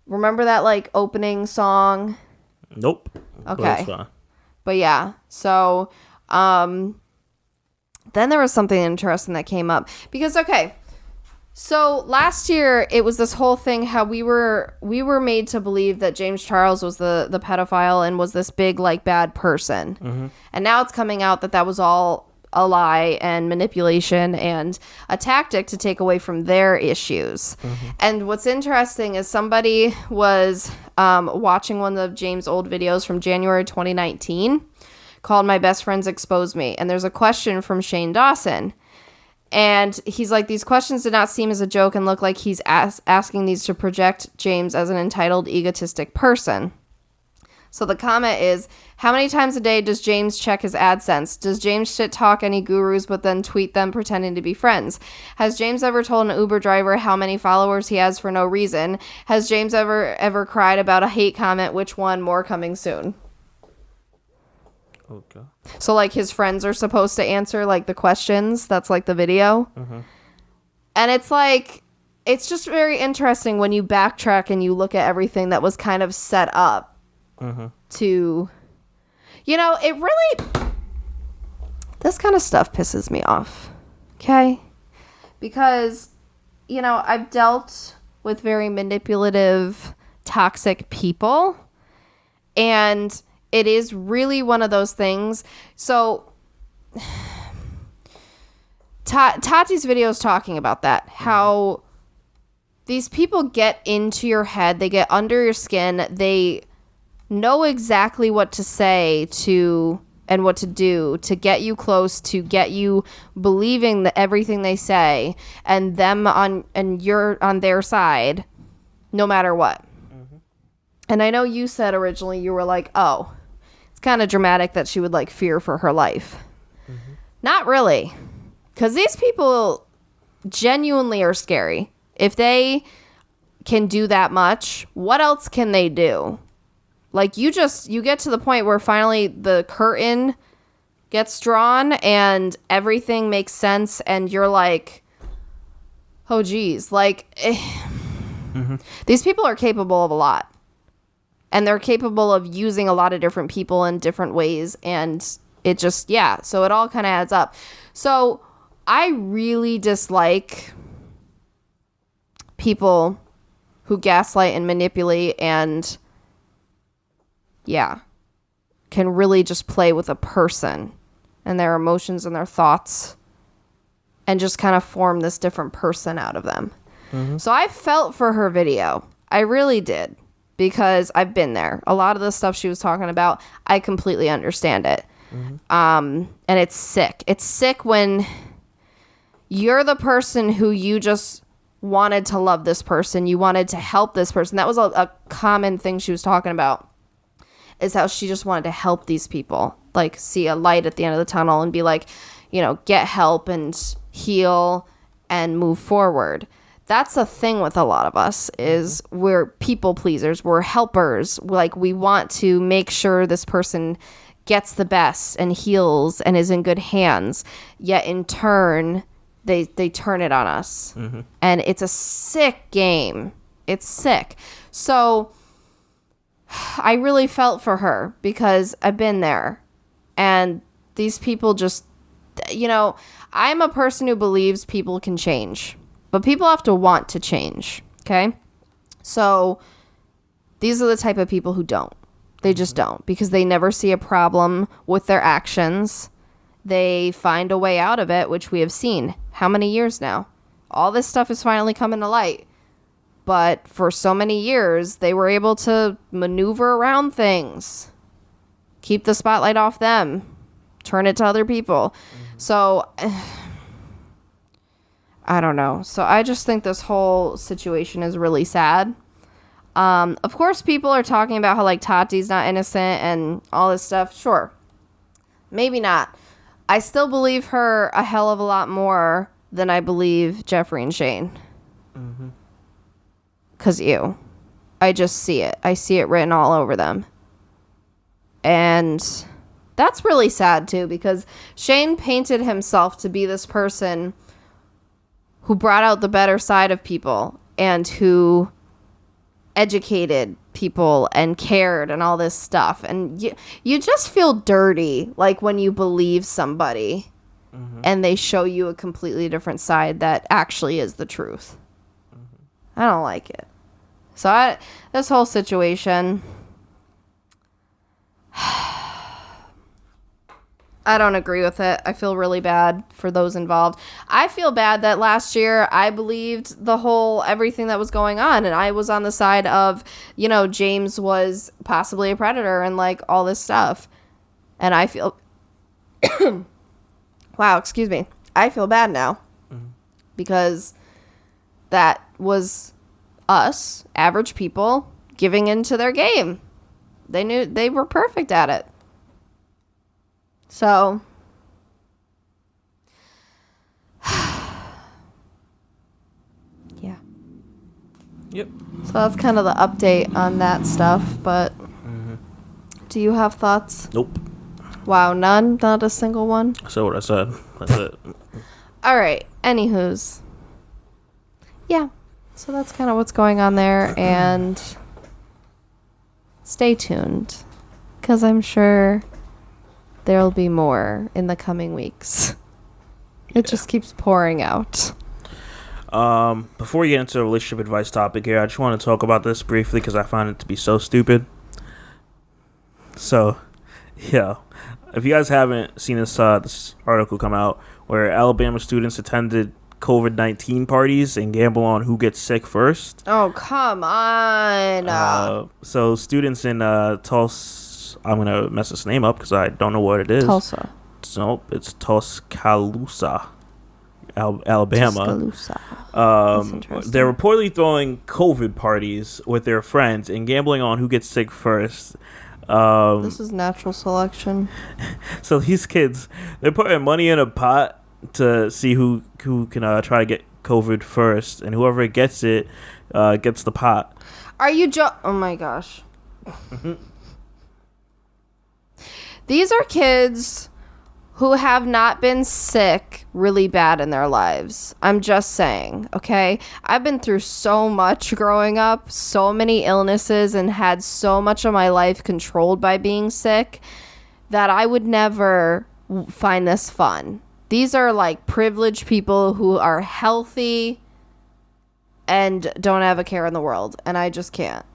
Remember that like opening song? Nope. Okay. But yeah, so then there was something interesting that came up because so last year it was this whole thing how we were made to believe that James Charles was the pedophile and was this big like bad person. Mm-hmm. And now it's coming out that was all a lie and manipulation and a tactic to take away from their issues. Mm-hmm. And what's interesting is somebody was watching one of James' old videos from January 2019 called My Best Friends Expose Me. And there's a question from Shane Dawson. And he's like, these questions did not seem as a joke and look like he's asking these to project James as an entitled, egotistic person. So the comment is, how many times a day does James check his AdSense? Does James shit talk any gurus but then tweet them pretending to be friends? Has James ever told an Uber driver how many followers he has for no reason? Has James ever cried about a hate comment? Which one? More coming soon. Okay. So like his friends are supposed to answer like the questions. That's like the video. Mm-hmm. And it's like, it's just very interesting when you backtrack and you look at everything that was kind of set up mm-hmm. to, you know, it really, this kind of stuff pisses me off. Okay. Because, you know, I've dealt with very manipulative, toxic people, and it is really one of those things. So Tati's video is talking about that, how these people get into your head, they get under your skin, they know exactly what to say to and what to do to get you close, to get you believing that everything they say, and you're on their side no matter what. Mm-hmm. And I know you said originally you were like, oh, kind of dramatic that she would like fear for her life. Mm-hmm. Not really, because these people genuinely are scary. If they can do that much, what else can they do? Like you get to the point where finally the curtain gets drawn and everything makes sense and you're like, oh geez, like mm-hmm. These people are capable of a lot. And they're capable of using a lot of different people in different ways. And it just, yeah. So it all kind of adds up. So I really dislike people who gaslight and manipulate and, yeah, can really just play with a person and their emotions and their thoughts and just kind of form this different person out of them. Mm-hmm. So I felt for her video. I really did. Because I've been there. A lot of the stuff she was talking about, I completely understand it. And it's sick. It's sick when you're the person who you just wanted to love this person. You wanted to help this person. That was a common thing she was talking about, is how she just wanted to help these people, like see a light at the end of the tunnel and be like, you know, get help and heal and move forward. That's the thing with a lot of us, is we're people pleasers. We're helpers. Like, we want to make sure this person gets the best and heals and is in good hands. Yet in turn, they turn it on us. And it's a sick game. It's sick. So I really felt for her, because I've been there. And these people just, you know, I'm a person who believes people can change. But people have to want to change, okay? So these are the type of people who don't. They just don't, because they never see a problem with their actions. They find a way out of it, which we have seen. How many years now? All this stuff is finally coming to light. But for so many years, they were able to maneuver around things. Keep the spotlight off them. Turn it to other people. So I don't know. So I just think this whole situation is really sad. Of course, people are talking about how, like, Tati's not innocent and all this stuff. Sure. Maybe not. I still believe her a hell of a lot more than I believe Jeffrey and Shane. 'Cause I just see it. I see it written all over them. And that's really sad, too, because Shane painted himself to be this person who brought out the better side of people and who educated people and cared and all this stuff. And you just feel dirty, like, when you believe somebody and they show you a completely different side that actually is the truth. I don't like it. So this whole situation, I don't agree with it. I feel really bad for those involved. I feel bad that last year I believed everything that was going on, and I was on the side of, you know, James was possibly a predator and, like, all this stuff. And I feel, wow, excuse me. I feel bad now because that was us, average people, giving into their game. They knew they were perfect at it. So, yeah. Yep. So that's kind of the update on that stuff, but do you have thoughts? Nope. Wow, none? Not a single one? So what I said. That's it. All right. Anywho's. Yeah. So that's kind of what's going on there, and stay tuned, because I'm sure there'll be more in the coming weeks. It just keeps pouring out. Before we get into a relationship advice topic here, I just want to talk about this briefly because I find it to be so stupid. So, yeah. If you guys haven't seen this article come out where Alabama students attended COVID-19 parties and gamble on who gets sick first. Oh, come on. So students in Tulsa, I'm going to mess this name up because I don't know what it is. Tulsa. Nope, it's Tuscaloosa, Alabama. Tuscaloosa. They're reportedly throwing COVID parties with their friends and gambling on who gets sick first. This is natural selection. So these kids, they're putting money in a pot to see who can try to get COVID first, and whoever gets it gets the pot. Are you oh my gosh. These are kids who have not been sick really bad in their lives. I'm just saying, okay? I've been through so much growing up, so many illnesses, and had so much of my life controlled by being sick that I would never find this fun. These are like privileged people who are healthy and don't have a care in the world, and I just can't.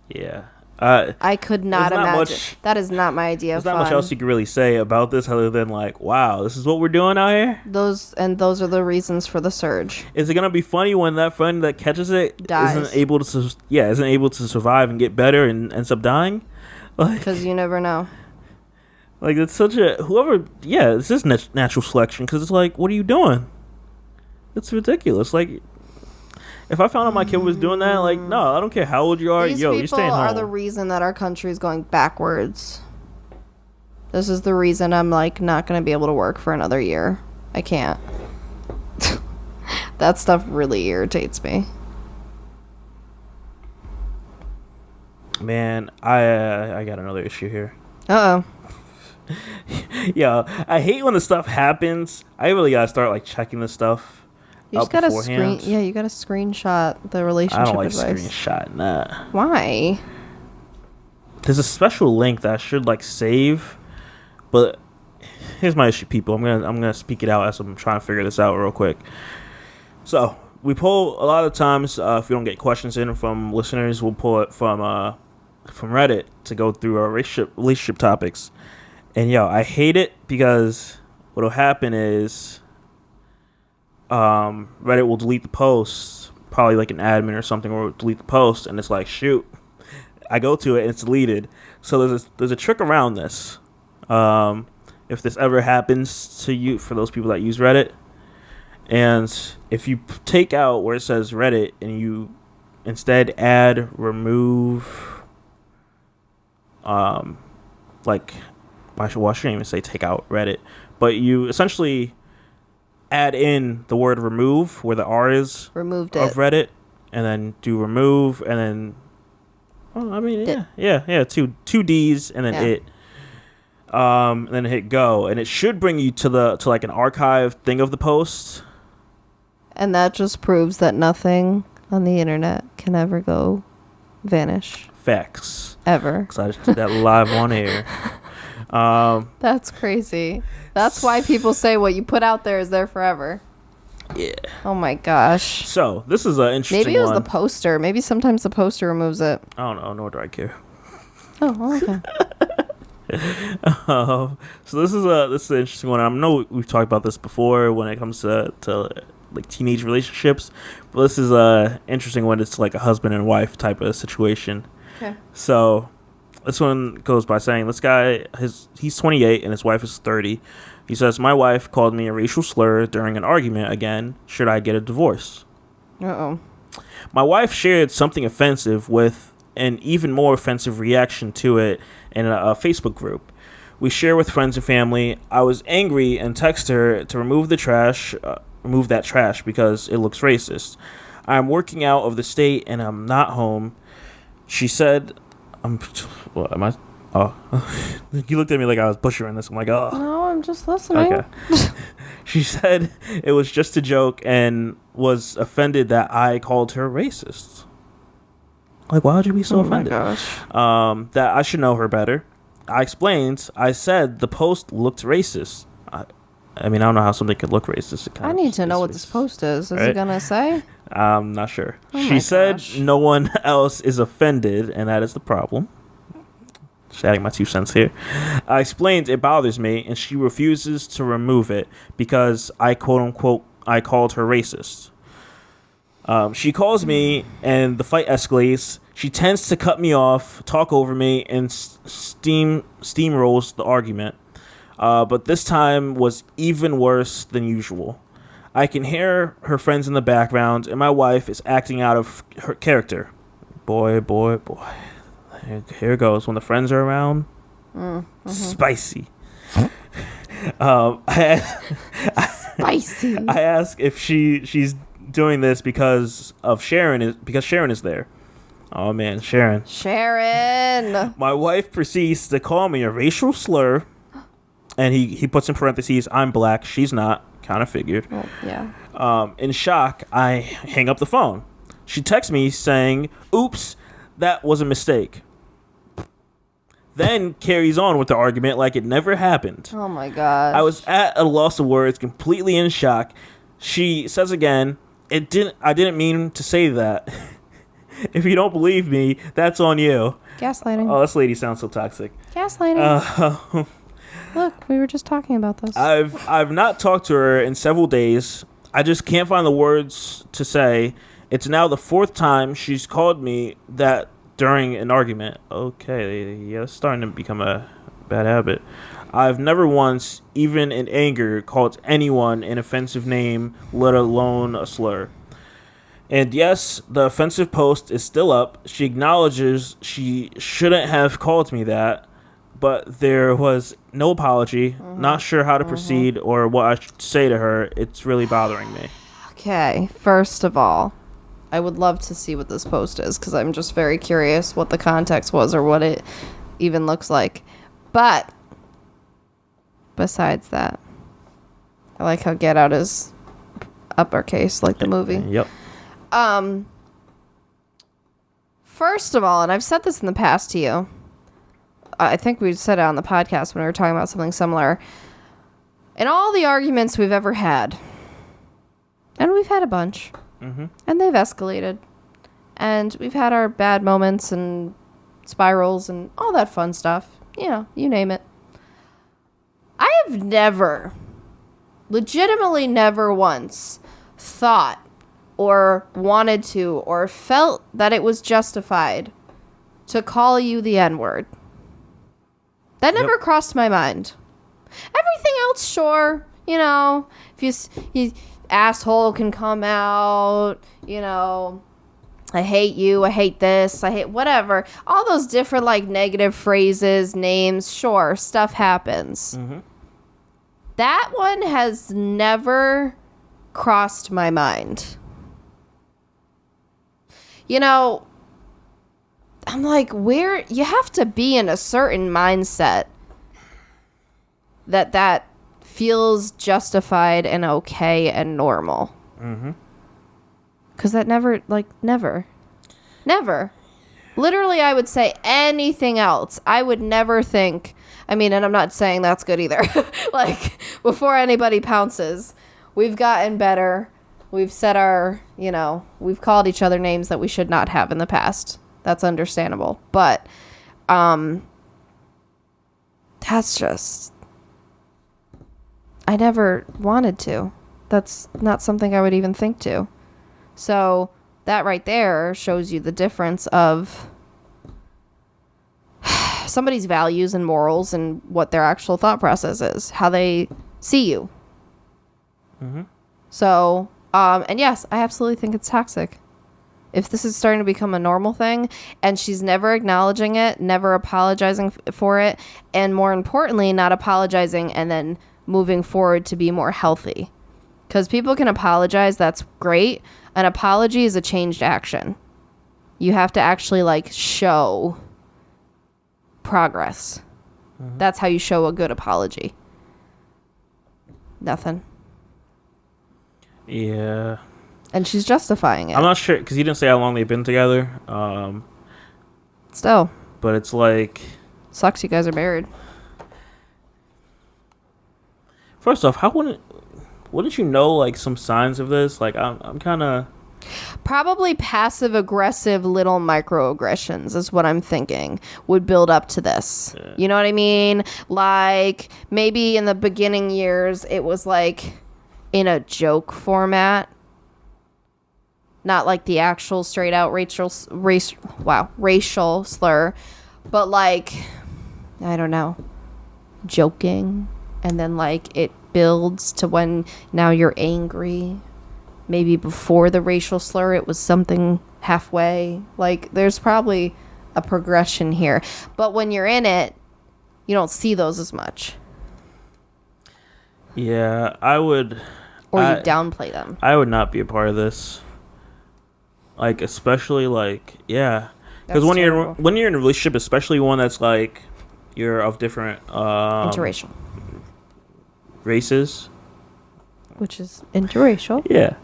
Yeah. I could not imagine. That is not my idea of fun. There's not much else you can really say about this other than, like, wow, this is what we're doing out here? Those are the reasons for the surge. Is it going to be funny when that friend that catches it isn't able to survive and get better and ends up dying? Because you never know. Like, it's such a this is natural selection, because it's like, what are you doing? It's ridiculous. Like, if I found out my kid was doing that, like, no, I don't care how old you are. These You're staying home. people are the reason that our country is going backwards. This is the reason I'm, like, not going to be able to work for another year. I can't. That stuff really irritates me. Man, I got another issue here. Uh-oh. Yeah, I hate when the stuff happens. I really gotta start, like, checking the stuff. You just gotta you gotta screenshot the relationship I don't like advice. screenshotting that. Why? There's a special link that I should, like, save, but here's my issue, people. I'm gonna speak it out as I'm trying to figure this out real quick. So we pull a lot of times, if we don't get questions in from listeners, we'll pull it from Reddit to go through our relationship topics. And I hate it, because what'll happen is Reddit will delete the post, probably like an admin or something, or delete the post, and it's like, shoot, I go to it and it's deleted. So there's a trick around this. If this ever happens to you, for those people that use Reddit, and if you take out where it says Reddit and you instead add remove, like, I shouldn't even say take out Reddit, but you essentially add in the word remove where the R is Removed of it. Reddit, and then do remove, and then two D's, and then it, and then hit go, and it should bring you to like an archive thing of the post. And that just proves that nothing on the internet can ever go vanish. Facts. Ever. Because I just did that live on air. That's crazy. That's why people say what you put out there is there forever. Yeah. Oh my gosh. So this is an interesting one. Maybe it was the poster. Maybe sometimes the poster removes it. I don't know, nor do I care. Oh, okay. So this is an interesting one. I know we've talked about this before when it comes to like teenage relationships, but this is a interesting one. It's like a husband and wife type of situation. Okay. So this one goes by saying, this guy, he's 28 and his wife is 30. He says, my wife called me a racial slur during an argument again. Should I get a divorce? Uh-oh. My wife shared something offensive with an even more offensive reaction to it in a Facebook group we share with friends and family. I was angry and texted her to remove that trash because it looks racist. I'm working out of the state and I'm not home. She said, what am I? Oh, you looked at me like I was butchering this. I'm like, oh. No, I'm just listening. Okay. She said it was just a joke and was offended that I called her racist. Like, why would you be so offended? Oh my gosh. That I should know her better. I explained. I said the post looked racist. I mean, I don't know how something could look racist. I need to know what this post is. Is right? it gonna say? I'm not sure. Oh she said gosh. no one else is offended, and that is the problem. Just adding my 2 cents here. I explained it bothers me, and she refuses to remove it because I quote unquote I called her racist. She calls me, and the fight escalates. She tends to cut me off, talk over me, and steamrolls the argument. But this time was even worse than usual. I can hear her friends in the background, and my wife is acting out of her character. Boy. Here it goes. When the friends are around, spicy. Spicy. I ask if she's doing this because Sharon is there. Oh man, Sharon. My wife proceeds to call me a racial slur, and he puts in parentheses, I'm black, she's not. Kind of figured. Oh, yeah. In shock, I hang up the phone. She texts me saying, oops, that was a mistake. Then carries on with the argument like it never happened. Oh my god. I was at a loss of words, completely in shock. She says again, I didn't mean to say that. If you don't believe me, that's on you. Gaslighting. Oh, this lady sounds so toxic. Gaslighting. Look, we were just talking about this. I've not talked to her in several days. I just can't find the words to say. It's now the 4th time she's called me that during an argument. Okay, yeah, it's starting to become a bad habit. I've never once, even in anger, called anyone an offensive name, let alone a slur. And yes, the offensive post is still up. She acknowledges she shouldn't have called me that, but there was no apology. Not sure how to proceed or what I should say to her. It's really bothering me. Okay, first of all, I would love to see what this post is because I'm just very curious what the context was or what it even looks like. But besides that, I like how Get Out is uppercase like the movie. Yep. First of all, and I've said this in the past to you, I think we said it on the podcast when we were talking about something similar. In all the arguments we've ever had, and we've had a bunch, and they've escalated, and we've had our bad moments and spirals and all that fun stuff. You know, you name it. I have never, legitimately never once thought or wanted to or felt that it was justified to call you the N-word. That never crossed my mind. Everything else, sure. You know, if you asshole can come out, you know, I hate you, I hate this, I hate whatever. All those different, like, negative phrases, names, sure, stuff happens. That one has never crossed my mind. You know, I'm like, where you have to be in a certain mindset that feels justified and okay and normal. Because that never. Literally, I would say anything else. I would never think, I mean, and I'm not saying that's good either. Like, before anybody pounces, we've gotten better. We've said we've called each other names that we should not have in the past. That's understandable. But that's just, I never wanted to. That's not something I would even think to. So that right there shows you the difference of somebody's values and morals and what their actual thought process is, how they see you. So, and yes, I absolutely think it's toxic. If this is starting to become a normal thing and she's never acknowledging it, never apologizing for it, and more importantly, not apologizing and then moving forward to be more healthy. Because people can apologize, that's great. An apology is a changed action. You have to actually, like, show progress. That's how you show a good apology. Nothing. Yeah. And she's justifying it. I'm not sure, because he didn't say how long they've been together. Still. But it's like... Sucks you guys are married. First off, wouldn't you know, like, some signs of this? Like, I'm kind of... Probably passive-aggressive little microaggressions is what I'm thinking would build up to this. Yeah. You know what I mean? Like, maybe in the beginning years, it was, like, in a joke format. Not like the actual straight-out racial slur. But, like, I don't know, joking. And then, like, it builds to when now you're angry. Maybe before the racial slur, it was something halfway. Like, there's probably a progression here. But when you're in it, you don't see those as much. Yeah, I would... Or you downplay them. I would not be a part of this. Like, especially, like, yeah. Because when you're in a relationship, especially one that's, like, you're of different... interracial. Races. Which is interracial. Yeah.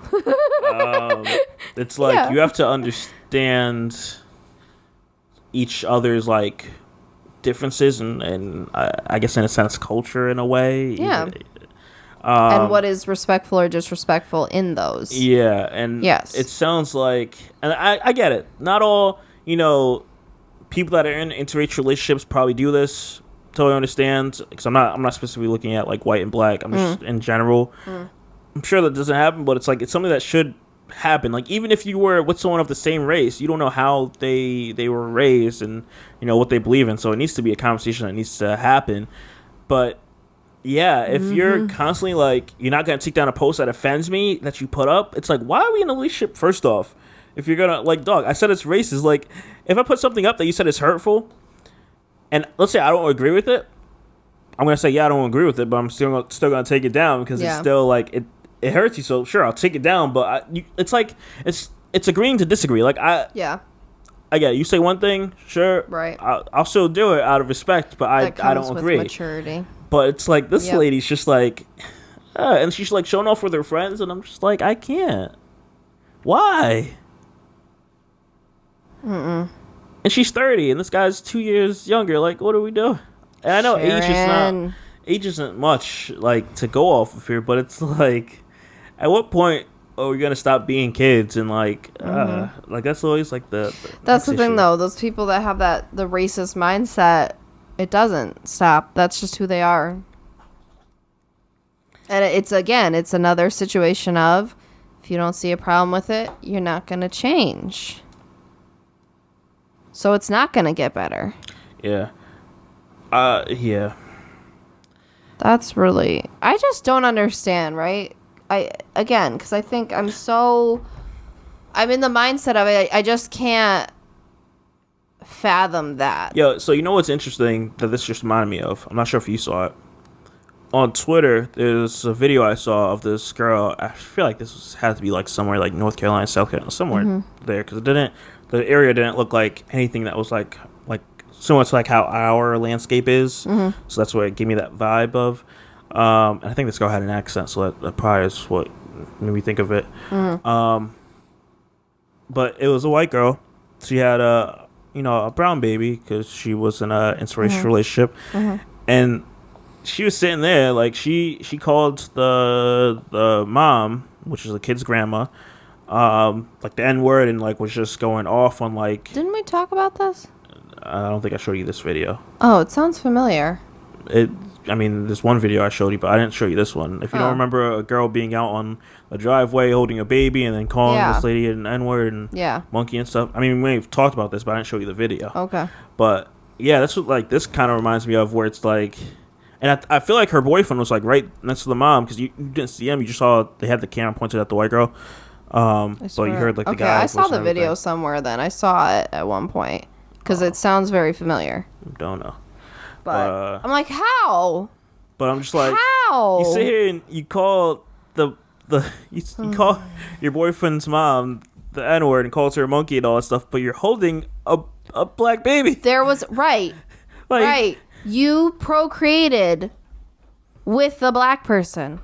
It's like you have to understand each other's, like, differences and I guess in a sense culture in a way. Yeah. And what is respectful or disrespectful in those. Yeah. And yes. It sounds like, and I get it. Not all, people that are in interracial relationships probably do this. Totally understand. Because I'm not specifically looking at, like, white and black. I'm just in general. I'm sure that doesn't happen, but it's like, it's something that should happen. Like, even if you were with someone of the same race, you don't know how they were raised and, what they believe in. So it needs to be a conversation that needs to happen. But yeah, if you're constantly like, you're not gonna take down a post that offends me that you put up, it's like, why are we in a relationship? First off, if you're gonna like, dog, I said it's racist. Like, if I put something up that you said is hurtful, and let's say I don't agree with it, I'm gonna say, yeah, I don't agree with it, but I'm still gonna take it down because it's still like it hurts you. So sure, I'll take it down, but it's like it's agreeing to disagree. Like I get it. You say one thing, sure, right? I'll still do it out of respect, but I don't agree. Maturity. But it's like this lady's just like, and she's like showing off with her friends, and I'm just like, I can't. Why? And she's 30, and this guy's 2 years younger. Like, what are we doing? And I know age isn't much like to go off of here, but it's like, at what point are we gonna stop being kids and like that's always like that's the thing though. Those people that have the racist mindset, it doesn't stop. That's just who they are. And it's another situation of, if you don't see a problem with it, you're not gonna change. So it's not gonna get better. Yeah. That's really, I just don't understand, right? Because I think I'm in the mindset of it, I just can't fathom that. Yo, so you know what's interesting that this just reminded me of? I'm not sure if you saw it. On Twitter, there's a video I saw of this girl. I feel like had to be like somewhere like North Carolina, South Carolina, somewhere there, because the area didn't look like anything that was like similar to like how our landscape is. So that's what it gave me that vibe of. And I think this girl had an accent, so that probably is what made me think of it. But it was a white girl. She had a brown baby because she was in a interracial relationship, and she was sitting there like she called the mom, which is the kid's grandma, like the N-word, and like was just going off on like. Didn't we talk about this? I don't think I showed you this video. Oh, it sounds familiar. There's one video I showed you, but I didn't show you this one. If you don't remember a girl being out on a driveway holding a baby and then calling this lady an N-word and monkey and stuff. I mean, we've talked about this, but I didn't show you the video. Okay. But yeah, that's what like this kind of reminds me of, where it's like, and I feel like her boyfriend was like right next to the mom, because you didn't see him, you just saw they had the camera pointed at the white girl. But you heard like the guy. I saw the video somewhere. Then I saw it at one point. Because it sounds very familiar. Don't know. But I'm like, how? But I'm just like, how? You sit here and you call you call your boyfriend's mom the N-word and calls her a monkey and all that stuff, but you're holding a black baby. There was right. You procreated with the black person.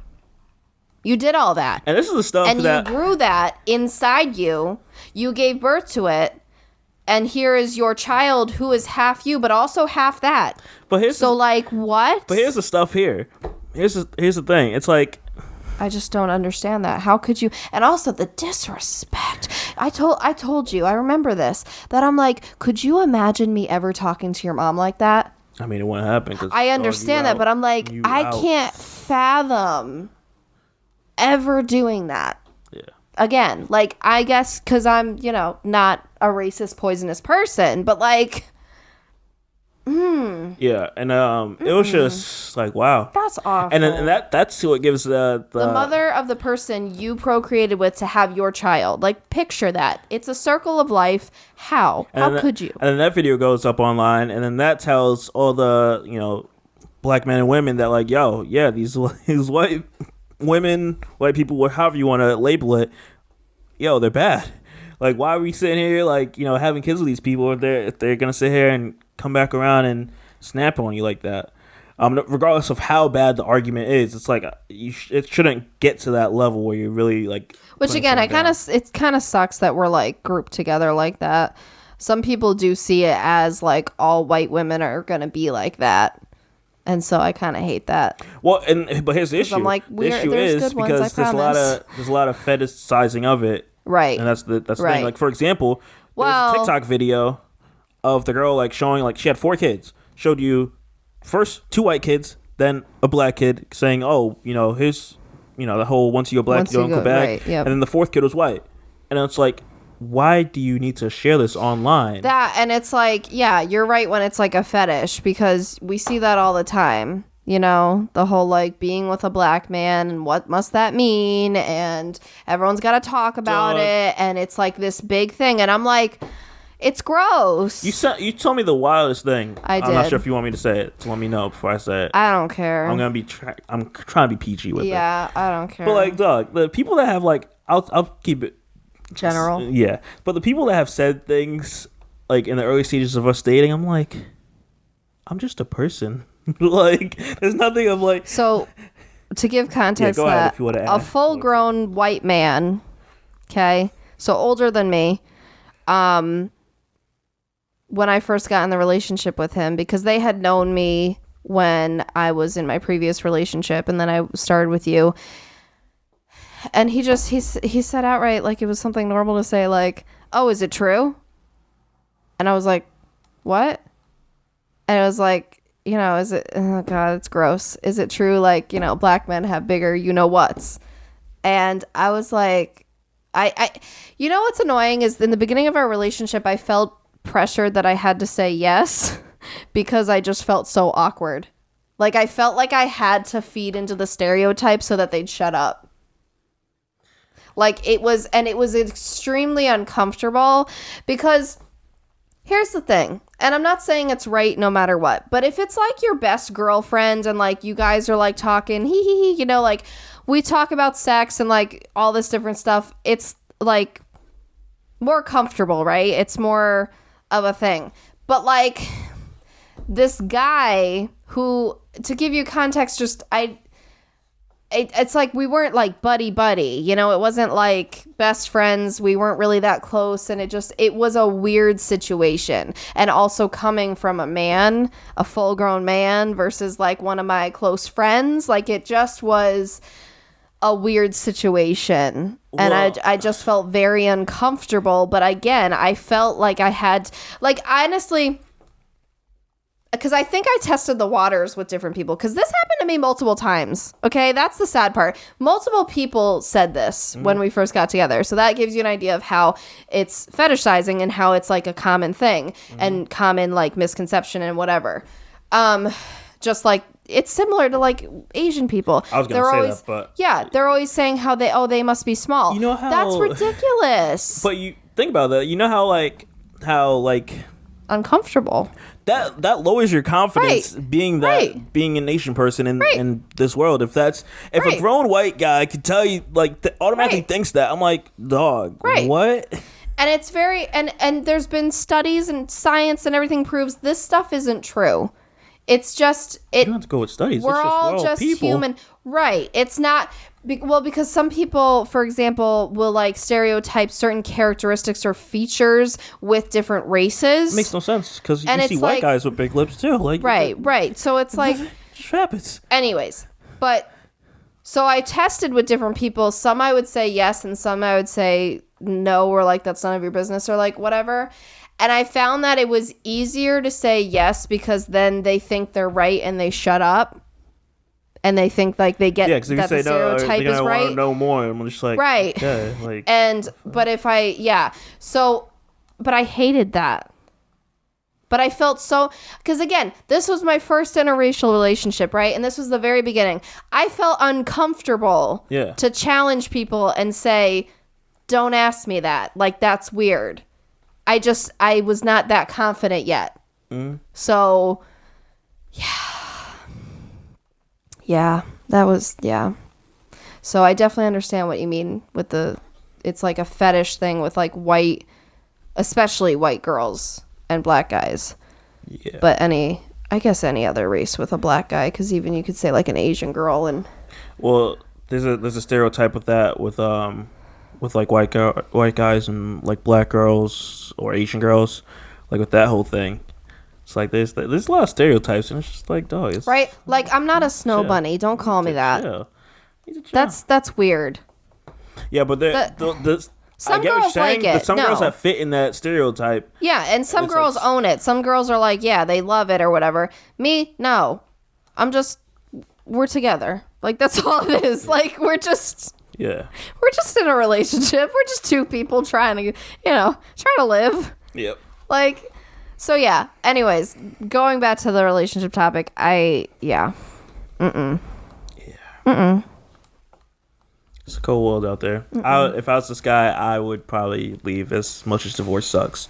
You did all that. And this is the stuff and you grew that inside you. You gave birth to it. And here is your child who is half you, but also half that. But what? But here's the stuff here. Here's the thing. It's like, I just don't understand that. How could you? And also the disrespect. I told you. I remember this. That I'm like, could you imagine me ever talking to your mom like that? I mean, it wouldn't happen. I understand that, but I'm like, I can't fathom ever doing that. Yeah. Again, like, I guess because I'm, not a racist, poisonous person, but like, yeah, and it was just like, wow, that's awful. And that's what gives the mother of the person you procreated with to have your child. Like, picture that. It's a circle of life. How could you? And then that video goes up online, and then that tells all the black men and women that like, yo, yeah, these white women, white people, however you want to label it, yo, they're bad. Like, why are we sitting here, like, having kids with these people if they're going to sit here and come back around and snap on you like that? Regardless of how bad the argument is, it's like, it shouldn't get to that level where you really, like... Which, again, it kind of sucks that we're, like, grouped together like that. Some people do see it as, like, all white women are going to be like that. And so I kind of hate that. Well, but here's the issue. I'm like, the issue is because there's a lot of fetishizing of it. Right. And that's the thing. Like, for example, there's a TikTok video of the girl, like, showing, like, she had 4 kids. Showed you first 2 white kids, then a black kid, saying, oh, here's, the whole once you go black, you don't go back. Right, yep. And then the 4th kid was white. And it's like, why do you need to share this online? And it's like, yeah, you're right when it's like a fetish, because we see that all the time. You know, the whole like being with a black man and what must that mean? And everyone's got to talk about it. And it's like this big thing. And I'm like, it's gross. You told me the wildest thing. I did. I'm not sure if you want me to say it. So let me know before I say it. I don't care. I'm trying to be PG with it. Yeah, I don't care. But like, dog, the people that have like, I'll keep it general. Yeah, but the people that have said things like in the early stages of us dating, I'm like, I'm just a person. Like, there's nothing of like. So, to give context, go ahead that if you wanna a add. full-grown white man, okay, so older than me, when I first got in the relationship with him, because they had known me when I was in my previous relationship, and then I started with you. And he said outright, like, it was something normal to say, like, oh, is it true? And I was like, what? And it was like, you know, is it, oh God, it's gross. Is it true? Like, you know, black men have bigger, you know what's. And I was like, you know, what's annoying is in the beginning of our relationship, I felt pressured that I had to say yes because I just felt so awkward. Like, I felt like I had to feed into the stereotype so that they'd shut up. Like, it was extremely uncomfortable because here's the thing, and I'm not saying it's right no matter what, but if it's like your best girlfriend and like you guys are like talking, you know, like we talk about sex and like all this different stuff, it's like more comfortable, right? It's more of a thing. But like this guy who, to give you context, just it's like we weren't like buddy, you know, it wasn't like best friends. We weren't really that close. And it was a weird situation. And also coming from a man, a full grown man versus like one of my close friends, like it just was a weird situation. And I just felt very uncomfortable. But again, I felt like I had, like, honestly, because I think I tested the waters with different people, because this happened to me multiple times. Okay, that's the sad part. Multiple people said this when we first got together. So that gives you an idea of how it's fetishizing and how it's like a common thing and common like misconception and whatever. Just like it's similar to like Asian people. I was going to say that, but yeah, they're always saying how they must be small. You know how that's ridiculous. But you think about that. You know how uncomfortable. That lowers your confidence, right, being an Asian person in this world. If a grown white guy could tell you, like, automatically thinks that, I'm like, dog, what? And it's very and there's been studies and science and everything proves this stuff isn't true. It's just you don't have to go with studies. We're all just human, right? It's not. Well, because some people, for example, will like stereotype certain characteristics or features with different races. It makes no sense because you see white guys with big lips too. Like right. So it's like just happens. Anyways, but so I tested with different people. Some I would say yes, and some I would say no, or like that's none of your business, or like whatever. And I found that it was easier to say yes because then they think they're right and they shut up. And they think like they get that the stereotype is right. Want to know more. I'm just like right. Yeah, like but I hated that. But I felt so, because again, this was my first interracial relationship, right? And this was the very beginning. I felt uncomfortable to challenge people and say, "Don't ask me that. Like that's weird." I was not that confident yet. So, yeah, that was, So I definitely understand what you mean with it's like a fetish thing with like white, especially white girls and black guys. Yeah. But I guess any other race with a black guy, because even you could say like an Asian girl and. Well, there's a stereotype with that with like white guys and like black girls or Asian girls, like with that whole thing. It's like there's a lot of stereotypes, and it's just like, dog, it's right. Like I'm not a snow bunny. Don't call me that. That's weird. Yeah, but some girls like it. But some girls that fit in that stereotype. Yeah, and some girls own it. Some girls are like, yeah, they love it or whatever. Me, no. We're together. Like that's all it is. Like we're just in a relationship. We're just two people trying to live. Yep. Like, so yeah. Anyways, going back to the relationship topic, It's a cold world out there. If I was this guy, I would probably leave, as much as divorce sucks.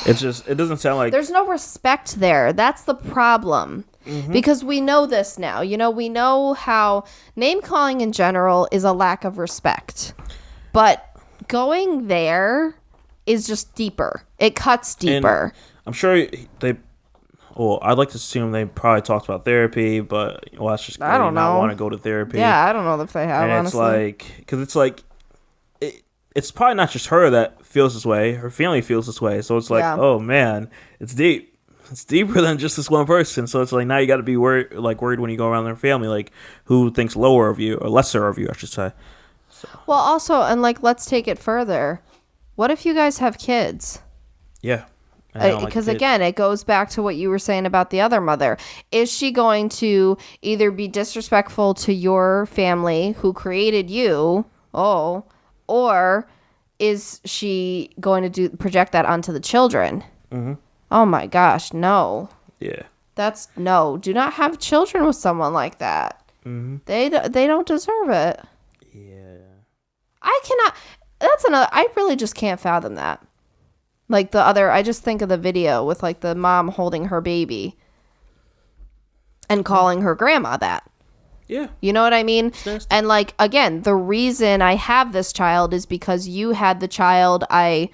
It doesn't sound like... There's no respect there. That's the problem. Because we know this now. You know, we know how name-calling in general is a lack of respect. But going there is just deeper. It cuts deeper. And I'm sure they... Well, I'd like to assume they probably talked about therapy, but that's just I don't know. Not want to go to therapy. Yeah, I don't know if they have. And honestly, it's like, it's probably not just her that feels this way. Her family feels this way. So it's like, oh man, it's deep. It's deeper than just this one person. So it's like now you got to be worried when you go around their family, like who thinks lower of you or lesser of you, I should say. So. Well, also, and like, let's take it further. What if you guys have kids? Yeah. Because again, it goes back to what you were saying about the other mother. Is she going to either be disrespectful to your family who created you, or is she going to project that onto the children? Oh my gosh, no. Yeah. That's no. Do not have children with someone like that. They don't deserve it. Yeah. I cannot. That's another. I really just can't fathom that. Like I just think of the video with like the mom holding her baby and calling her grandma that. Yeah. You know what I mean? And like, again, the reason I have this child is because you had the child I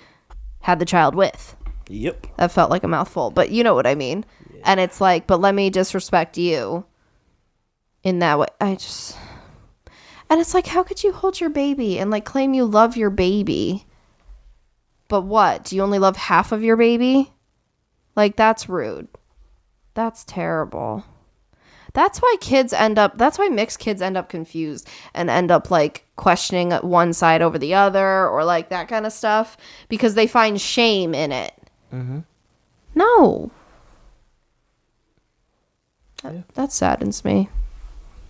had the child with. Yep. That felt like a mouthful, but you know what I mean? Yeah. And it's like, but let me disrespect you in that way. And it's like, how could you hold your baby and like claim you love your baby? But what? Do you only love half of your baby? Like, that's rude. That's terrible. That's why mixed kids end up confused and end up like questioning one side over the other or like that kind of stuff because they find shame in it. No. That saddens me.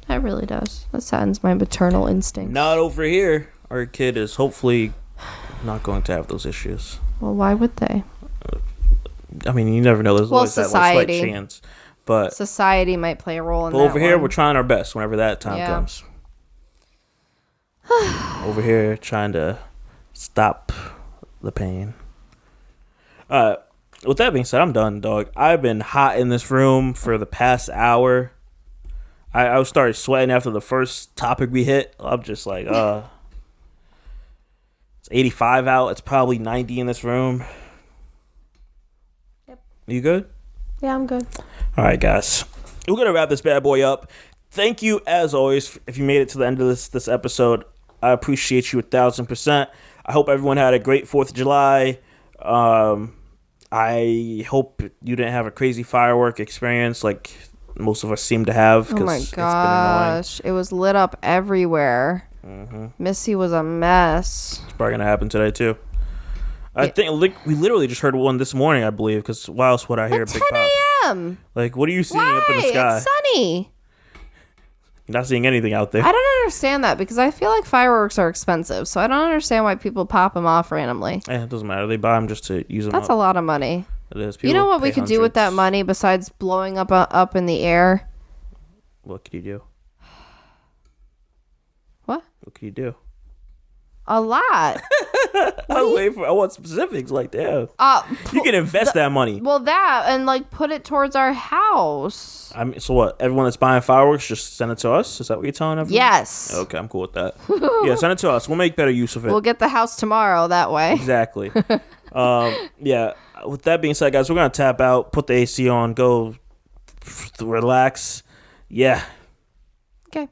That really does. That saddens my maternal instinct. Not over here. Our kid is hopefully not going to have those issues. Well, why would they? I mean, you never know. There's always that slight chance. But society might play a role in that. But over here, we're trying our best whenever that time comes. Over here, trying to stop the pain. With that being said, I'm done, dog. I've been hot in this room for the past hour. I started sweating after the first topic we hit. I'm just like, it's 85 out. It's probably 90 in this room. Yep. You good? Yeah, I'm good. All right, guys. We're going to wrap this bad boy up. Thank you, as always, if you made it to the end of this episode. I appreciate you 1,000%. I hope everyone had a great 4th of July. I hope you didn't have a crazy firework experience like most of us seem to have. Oh my gosh. It was lit up everywhere. Missy was a mess. It's probably going to happen today, too. I think we literally just heard one this morning, I believe, because why else would I hear a big pop? 10 a.m. Like, what are you seeing up in the sky? It's sunny. You're not seeing anything out there. I don't understand that because I feel like fireworks are expensive, so I don't understand why people pop them off randomly. It doesn't matter. They buy them just to use them That's a lot of money. It is. You know what we could do with that money besides blowing up in the air? What could you do? What? What could you do? A lot. I want specifics like that. You can invest that money. Well, that and like put it towards our house. I mean, so what? Everyone that's buying fireworks, just send it to us. Is that what you're telling everyone? Yes. Okay, I'm cool with that. Yeah, send it to us. We'll make better use of it. We'll get the house tomorrow that way. Exactly. Yeah. With that being said, guys, we're gonna tap out, put the AC on, go relax. Yeah. Okay.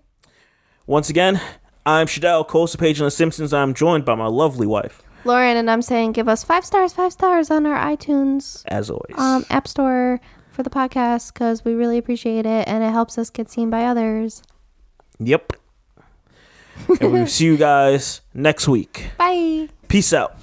Once again, I'm Shadell, co-host of Paging the Simpsons. I'm joined by my lovely wife, Lauren, and I'm saying give us 5 stars on our iTunes. As always. App Store for the podcast because we really appreciate it and it helps us get seen by others. Yep. And we'll see you guys next week. Bye. Peace out.